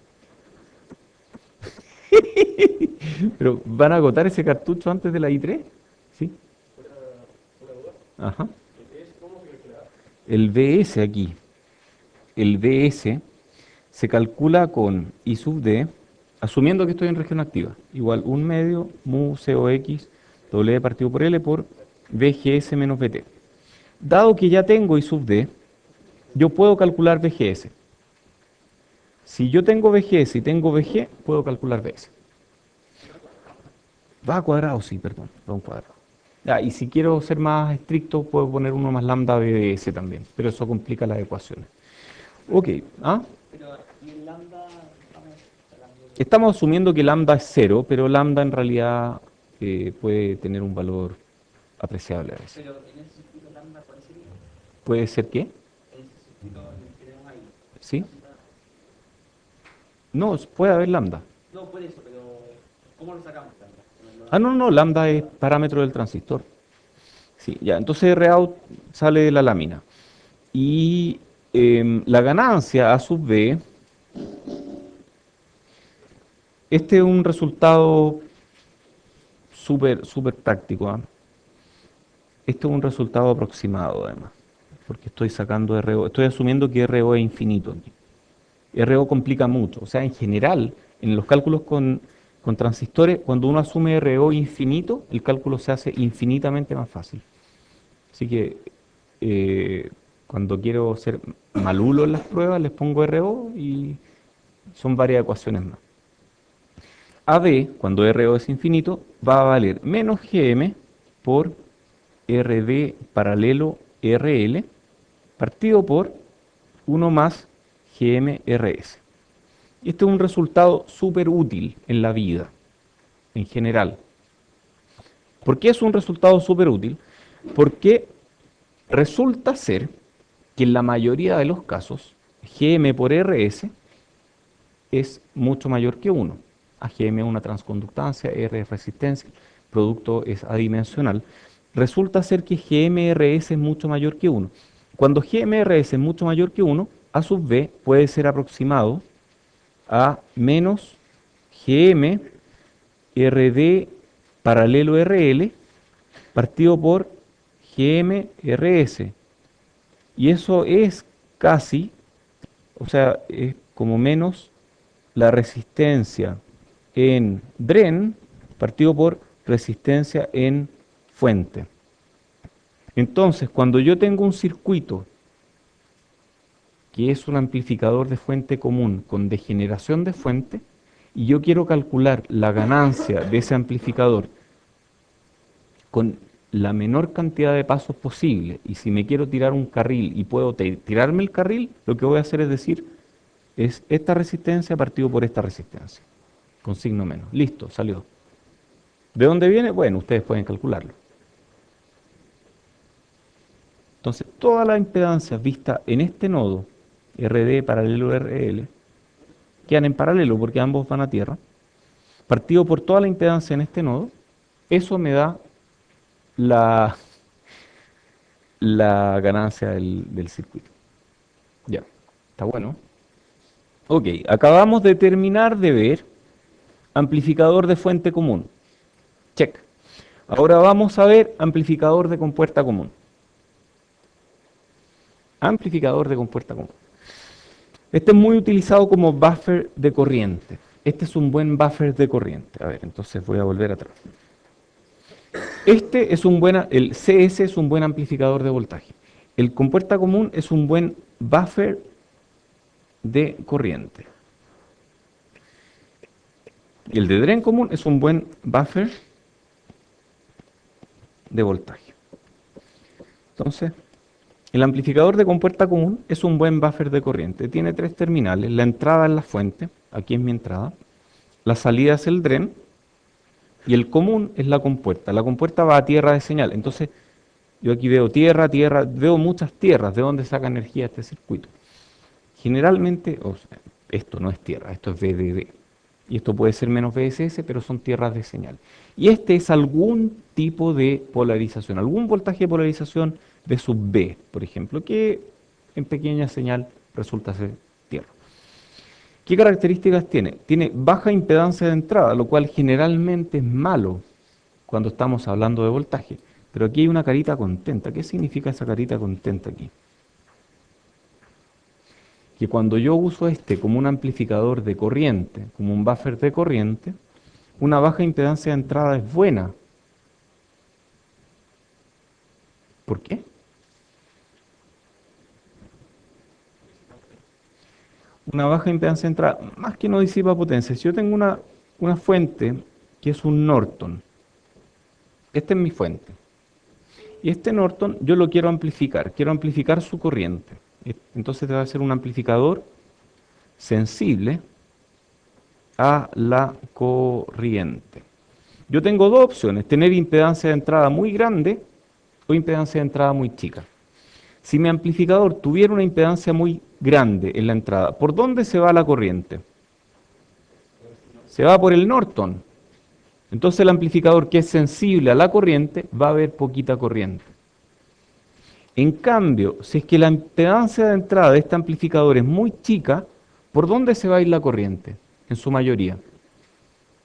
Pero ¿van a agotar ese cartucho antes de la I3? Sí. Ajá. El BS aquí. El BS se calcula con I sub D, asumiendo que estoy en región activa, igual 1 medio mu COX W partido por L por VGS menos VT. Dado que ya tengo I sub D, yo puedo calcular VGS. Si yo tengo VGS y tengo VG, puedo calcular VS. Va a cuadrado, sí, perdón, va a un cuadrado. Y si quiero ser más estricto, puedo poner 1 más lambda BDS también, pero eso complica las ecuaciones. Ok, ¿ah? Pero, ¿y el lambda estamos sacando? Estamos asumiendo que lambda es cero, pero lambda en realidad puede tener un valor apreciable a veces. Pero en ese circuito lambda, ¿cuál sería? ¿Puede ser qué? En ese circuito que tenemos ahí. ¿Sí? No, puede haber lambda. No, por eso, pero ¿cómo lo sacamos lambda? No, lambda es parámetro del transistor. Sí, ya, entonces Rout sale de la lámina. Y la ganancia A sub B, este es un resultado súper práctico, ¿ah? Esto es un resultado aproximado además, porque estoy sacando RO, estoy asumiendo que RO es infinito aquí. RO complica mucho, o sea, en general, en los cálculos con transistores, cuando uno asume RO infinito, el cálculo se hace infinitamente más fácil. Así que cuando quiero ser malulo en las pruebas, les pongo RO y son varias ecuaciones más. AD, cuando RO es infinito, va a valer menos GM por RD paralelo RL, partido por 1 más GMRS. Y este es un resultado súper útil en la vida, en general. ¿Por qué es un resultado súper útil? Porque resulta ser que en la mayoría de los casos, GM por RS es mucho mayor que 1. AGM es una transconductancia, R es resistencia, producto es adimensional. Resulta ser que GMRS es mucho mayor que 1. Cuando GMRS es mucho mayor que 1, A sub B puede ser aproximado a menos GM RD paralelo RL partido por GMRS. Y eso es casi, o sea, es como menos la resistencia en Dren partido por resistencia en fuente. Entonces, cuando yo tengo un circuito que es un amplificador de fuente común con degeneración de fuente, y yo quiero calcular la ganancia de ese amplificador con la menor cantidad de pasos posible, y si me quiero tirar un carril y puedo tirarme el carril, lo que voy a hacer es decir, es esta resistencia partido por esta resistencia, con signo menos. Listo, salió. ¿De dónde viene? Bueno, ustedes pueden calcularlo. Entonces, todas las impedancias vistas en este nodo, RD paralelo RL, quedan en paralelo porque ambos van a tierra, partido por toda la impedancia en este nodo, eso me da la ganancia del circuito. Ya, está bueno. Ok, acabamos de terminar de ver amplificador de fuente común. Check. Ahora vamos a ver amplificador de compuerta común. Amplificador de compuerta común. Este es muy utilizado como buffer de corriente. Este es un buen buffer de corriente. A ver, entonces voy a volver atrás. El CS es un buen amplificador de voltaje. El compuerta común es un buen buffer de corriente. Y el de Dren común es un buen buffer de voltaje. Entonces, el amplificador de compuerta común es un buen buffer de corriente. Tiene 3 terminales. La entrada es la fuente, aquí es mi entrada. La salida es el Dren. Y el común es la compuerta. La compuerta va a tierra de señal. Entonces, yo aquí veo tierra, veo muchas tierras. ¿De dónde saca energía este circuito? Generalmente, esto no es tierra, esto es VDD. Y esto puede ser menos VSS, pero son tierras de señal. Y este es algún tipo de polarización, algún voltaje de polarización de sub B, por ejemplo, que en pequeña señal resulta ser tierra. ¿Qué características tiene? Tiene baja impedancia de entrada, lo cual generalmente es malo cuando estamos hablando de voltaje. Pero aquí hay una carita contenta. ¿Qué significa esa carita contenta aquí? Que cuando yo uso este como un amplificador de corriente, como un buffer de corriente, una baja impedancia de entrada es buena. ¿Por qué? Una baja impedancia de entrada, más que no disipa potencia. Si yo tengo una fuente que es un Norton, esta es mi fuente, y este Norton yo lo quiero amplificar su corriente. Entonces te va a ser un amplificador sensible a la corriente. Yo tengo dos opciones, tener impedancia de entrada muy grande o impedancia de entrada muy chica. Si mi amplificador tuviera una impedancia muy grande en la entrada, ¿por dónde se va la corriente? Se va por el Norton. Entonces el amplificador que es sensible a la corriente va a haber poquita corriente. En cambio, si es que la impedancia de entrada de este amplificador es muy chica, ¿por dónde se va a ir la corriente? En su mayoría.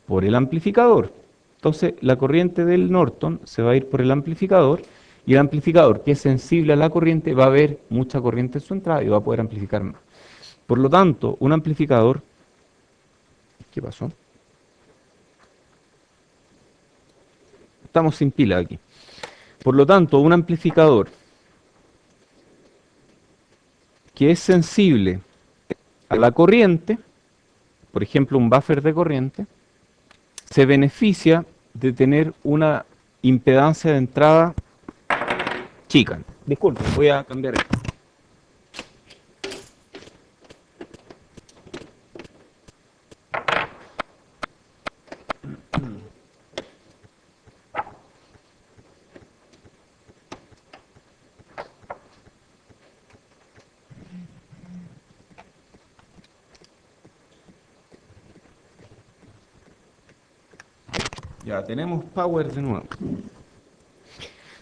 Por el amplificador. Entonces la corriente del Norton se va a ir por el amplificador Y el amplificador, que es sensible a la corriente, va a ver mucha corriente en su entrada y va a poder amplificar más. Por lo tanto, un amplificador... ¿Qué pasó? Estamos sin pila aquí. Por lo tanto, un amplificador que es sensible a la corriente, por ejemplo un buffer de corriente, se beneficia de tener una impedancia de entrada chica. Disculpen, voy a cambiar esto. Ya tenemos power de nuevo.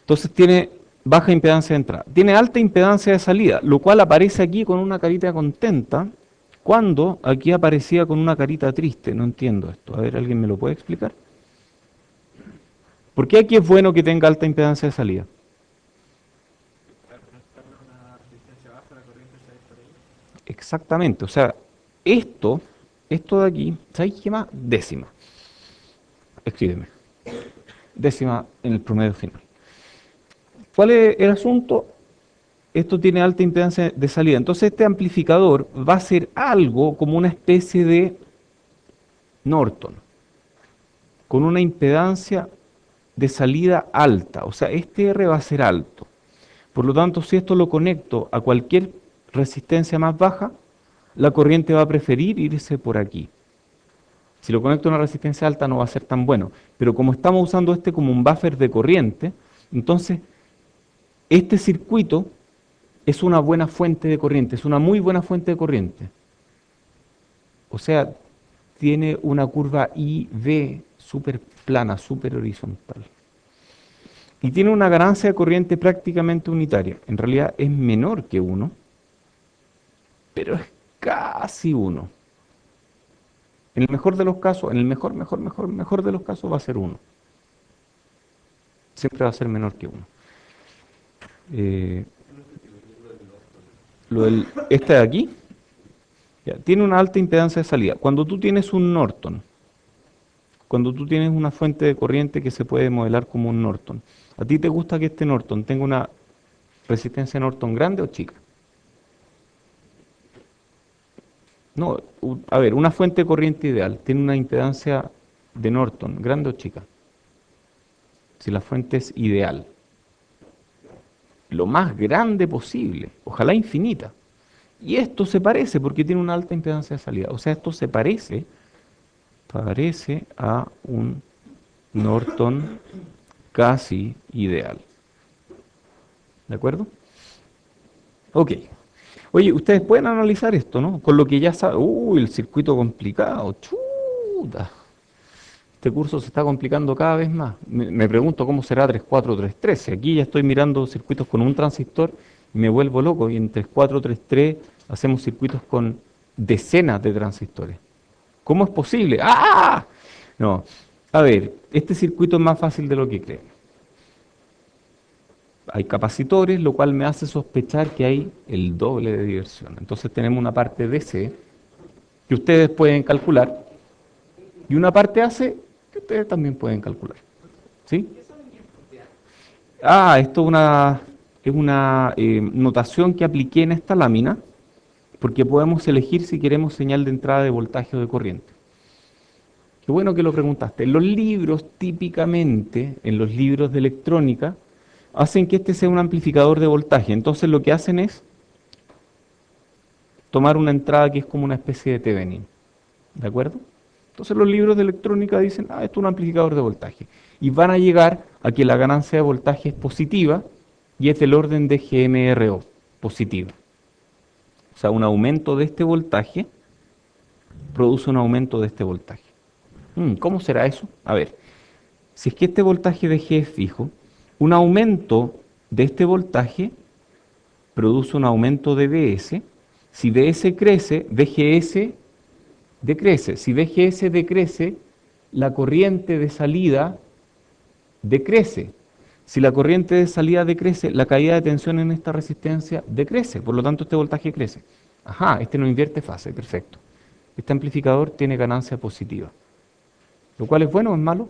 Entonces tiene baja impedancia de entrada. Tiene alta impedancia de salida, lo cual aparece aquí con una carita contenta, cuando aquí aparecía con una carita triste. No entiendo esto. A ver, ¿alguien me lo puede explicar? ¿Por qué aquí es bueno que tenga alta impedancia de salida? Exactamente. O sea, esto de aquí, ¿sabes qué más? Décima. Escríbeme. Décima en el promedio final. ¿Cuál es el asunto? Esto tiene alta impedancia de salida. Entonces este amplificador va a ser algo como una especie de Norton, con una impedancia de salida alta. O sea, este R va a ser alto. Por lo tanto, si esto lo conecto a cualquier resistencia más baja, la corriente va a preferir irse por aquí. Si lo conecto a una resistencia alta no va a ser tan bueno. Pero como estamos usando este como un buffer de corriente, entonces este circuito es una buena fuente de corriente, es una muy buena fuente de corriente. O sea, tiene una curva IV súper plana, súper horizontal. Y tiene una ganancia de corriente prácticamente unitaria. En realidad es menor que 1, pero es casi 1. En el mejor de los casos, en el mejor de los casos va a ser 1. Siempre va a ser menor que 1. Este de aquí ya, tiene una alta impedancia de salida. Cuando tú tienes un Norton, cuando tú tienes una fuente de corriente que se puede modelar como un Norton, ¿a ti te gusta que este Norton tenga una resistencia Norton grande o chica? No, a ver, una fuente de corriente ideal tiene una impedancia de Norton grande o chica. Si la fuente es ideal, lo más grande posible, ojalá infinita. Y esto se parece porque tiene una alta impedancia de salida. O sea, esto se parece a un Norton casi ideal. ¿De acuerdo? Ok. Oye, ustedes pueden analizar esto, ¿no? Con lo que ya saben. Uy, el circuito complicado. Chuta. Este curso se está complicando cada vez más. Me pregunto cómo será 3433. Aquí ya estoy mirando circuitos con un transistor y me vuelvo loco. Y en 3433 hacemos circuitos con decenas de transistores. ¿Cómo es posible? ¡Ah! No. A ver, este circuito es más fácil de lo que creen. Hay capacitores, lo cual me hace sospechar que hay el doble de diversión. Entonces tenemos una parte DC que ustedes pueden calcular y una parte AC que ustedes también pueden calcular. ¿Sí? Esto es una notación que apliqué en esta lámina porque podemos elegir si queremos señal de entrada de voltaje o de corriente. Qué bueno que lo preguntaste. En los libros, típicamente, en los libros de electrónica, hacen que este sea un amplificador de voltaje. Entonces lo que hacen es tomar una entrada que es como una especie de Thevenin. ¿De acuerdo? Entonces los libros de electrónica dicen, esto es un amplificador de voltaje. Y van a llegar a que la ganancia de voltaje es positiva y es del orden de GMRO, positiva. O sea, un aumento de este voltaje produce un aumento de este voltaje. ¿Cómo será eso? A ver, si es que este voltaje de G es fijo, un aumento de este voltaje produce un aumento de Vs. Si Vs crece, Vgs decrece. Si Vgs decrece, la corriente de salida decrece. Si la corriente de salida decrece, la caída de tensión en esta resistencia decrece, por lo tanto este voltaje crece. Ajá, este no invierte fase, perfecto. Este amplificador tiene ganancia positiva. ¿Lo cual es bueno o es malo?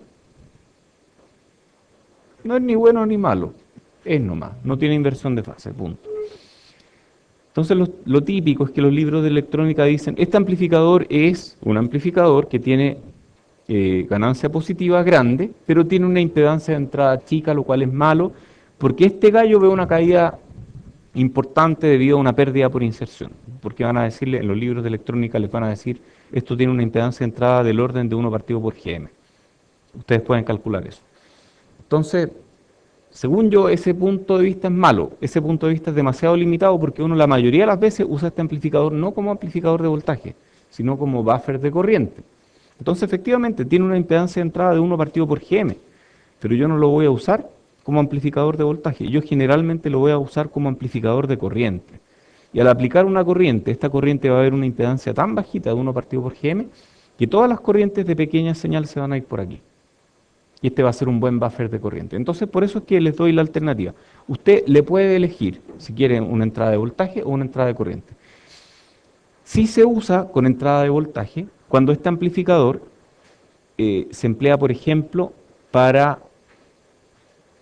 No es ni bueno ni malo, es nomás, no tiene inversión de fase, punto. Entonces lo típico es que los libros de electrónica dicen, este amplificador es un amplificador que tiene ganancia positiva grande, pero tiene una impedancia de entrada chica, lo cual es malo, porque este gallo ve una caída importante debido a una pérdida por inserción. Porque van a decirle, en los libros de electrónica les van a decir, esto tiene una impedancia de entrada del orden de 1 partido por GM. Ustedes pueden calcular eso. Entonces, según yo, ese punto de vista es malo, ese punto de vista es demasiado limitado porque uno la mayoría de las veces usa este amplificador no como amplificador de voltaje, sino como buffer de corriente. Entonces, efectivamente, tiene una impedancia de entrada de 1 partido por GM, pero yo no lo voy a usar como amplificador de voltaje, yo generalmente lo voy a usar como amplificador de corriente. Y al aplicar una corriente, esta corriente va a haber una impedancia tan bajita de 1 partido por GM, que todas las corrientes de pequeña señal se van a ir por aquí. Y este va a ser un buen buffer de corriente. Entonces, por eso es que les doy la alternativa. Usted le puede elegir si quiere una entrada de voltaje o una entrada de corriente. Si se usa con entrada de voltaje, cuando este amplificador se emplea, por ejemplo, para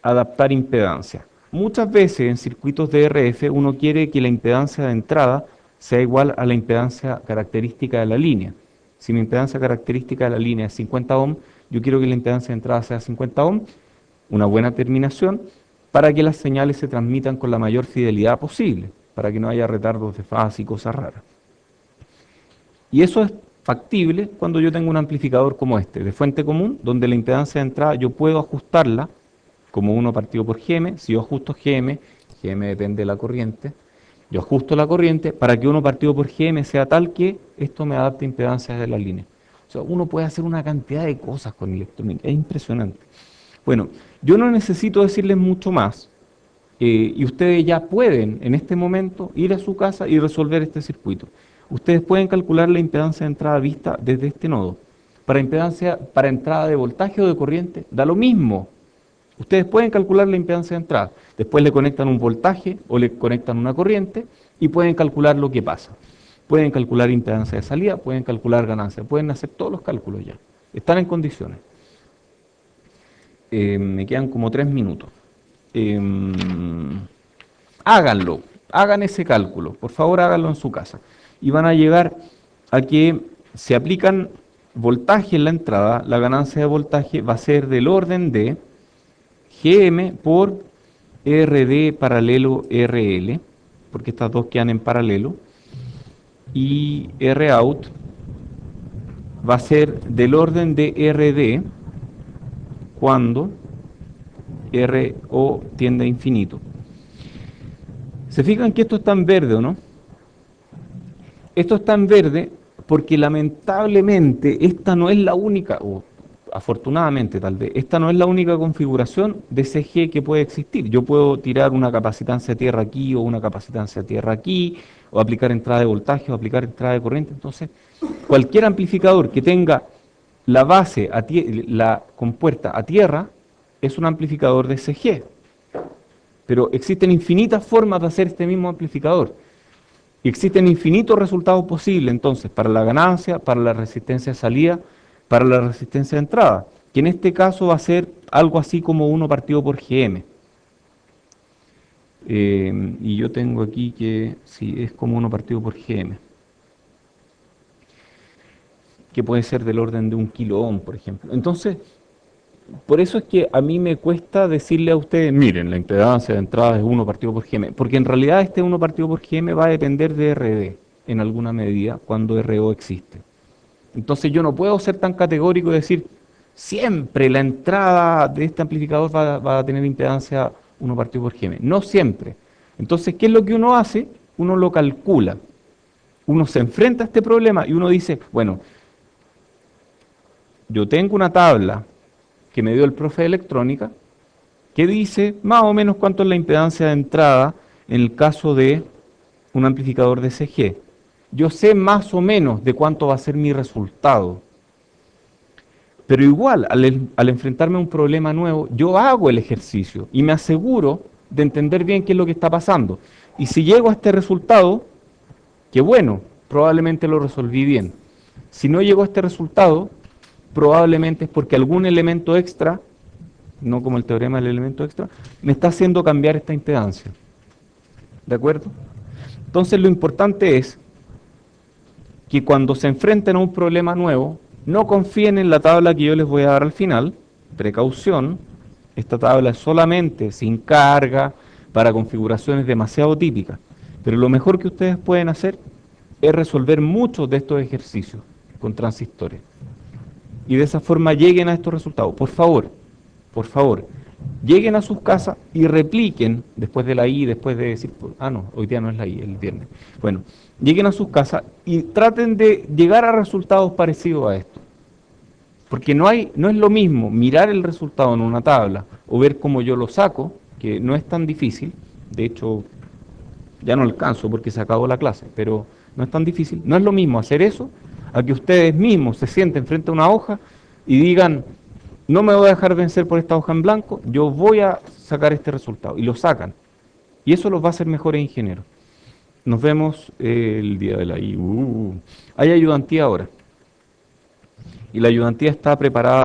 adaptar impedancia. Muchas veces en circuitos de RF uno quiere que la impedancia de entrada sea igual a la impedancia característica de la línea. Si mi impedancia característica de la línea es 50 ohm, yo quiero que la impedancia de entrada sea 50 ohm, una buena terminación, para que las señales se transmitan con la mayor fidelidad posible, para que no haya retardos de fase y cosas raras. Y eso es factible cuando yo tengo un amplificador como este, de fuente común, donde la impedancia de entrada yo puedo ajustarla como 1 partido por GM. Si yo ajusto GM depende de la corriente, yo ajusto la corriente para que 1 partido por GM sea tal que esto me adapte a impedancias de la línea. O sea, uno puede hacer una cantidad de cosas con electrónica, es impresionante. Bueno, yo no necesito decirles mucho más, y ustedes ya pueden en este momento ir a su casa y resolver este circuito. Ustedes pueden calcular la impedancia de entrada vista desde este nodo. Para entrada de voltaje o de corriente, da lo mismo. Ustedes pueden calcular la impedancia de entrada. Después le conectan un voltaje o le conectan una corriente y pueden calcular lo que pasa. Pueden calcular impedancia de salida, pueden calcular ganancia, pueden hacer todos los cálculos ya. Están en condiciones. Me quedan como 3 minutos. Háganlo, hagan ese cálculo. Por favor, háganlo en su casa. Y van a llegar a que se aplican voltaje en la entrada, la ganancia de voltaje va a ser del orden de GM por RD paralelo RL, porque estas dos quedan en paralelo, y Rout va a ser del orden de RD cuando RO tiende a infinito. ¿Se fijan que esto está en verde o no? Esto está en verde porque lamentablemente esta no es la única, o afortunadamente tal vez, esta no es la única configuración de CG que puede existir. Yo puedo tirar una capacitancia a tierra aquí o una capacitancia a tierra aquí, o aplicar entrada de voltaje o aplicar entrada de corriente. Entonces, cualquier amplificador que tenga la base, la compuerta a tierra, es un amplificador de CG. Pero existen infinitas formas de hacer este mismo amplificador. Y existen infinitos resultados posibles, entonces, para la ganancia, para la resistencia de salida, para la resistencia de entrada, que en este caso va a ser algo así como 1 partido por GM. Y yo tengo aquí que sí, es como 1 partido por GM, que puede ser del orden de 1 kilo ohm, por ejemplo. Entonces, por eso es que a mí me cuesta decirle a ustedes, miren, la impedancia de entrada es 1 partido por GM, porque en realidad este 1 partido por GM va a depender de RD en alguna medida cuando RO existe. Entonces yo no puedo ser tan categórico y decir, siempre la entrada de este amplificador va a tener impedancia 1 partido por GM. No siempre. Entonces, ¿qué es lo que uno hace? Uno lo calcula. Uno se enfrenta a este problema y uno dice, bueno, yo tengo una tabla que me dio el profe de electrónica, que dice más o menos cuánto es la impedancia de entrada en el caso de un amplificador de CG. Yo sé más o menos de cuánto va a ser mi resultado. Pero igual, al enfrentarme a un problema nuevo, yo hago el ejercicio y me aseguro de entender bien qué es lo que está pasando. Y si llego a este resultado, que bueno, probablemente lo resolví bien. Si no llego a este resultado, probablemente es porque algún elemento extra, no como el teorema del elemento extra, me está haciendo cambiar esta impedancia. ¿De acuerdo? Entonces lo importante es que cuando se enfrenten a un problema nuevo, no confíen en la tabla que yo les voy a dar al final. Precaución, esta tabla es solamente sin carga, para configuraciones demasiado típicas. Pero lo mejor que ustedes pueden hacer es resolver muchos de estos ejercicios con transistores. Y de esa forma lleguen a estos resultados. Por favor, lleguen a sus casas y repliquen, después de la I, después de decir, no, hoy día no es la I, el viernes. Bueno, lleguen a sus casas y traten de llegar a resultados parecidos a esto. Porque no es lo mismo mirar el resultado en una tabla o ver cómo yo lo saco, que no es tan difícil. De hecho, ya no alcanzo porque se acabó la clase, pero no es tan difícil. No es lo mismo hacer eso a que ustedes mismos se sienten frente a una hoja y digan, no me voy a dejar vencer por esta hoja en blanco, yo voy a sacar este resultado. Y lo sacan. Y eso los va a hacer mejores ingenieros. Nos vemos el día de la I. Hay ayudantía ahora. Y la ayudantía está preparada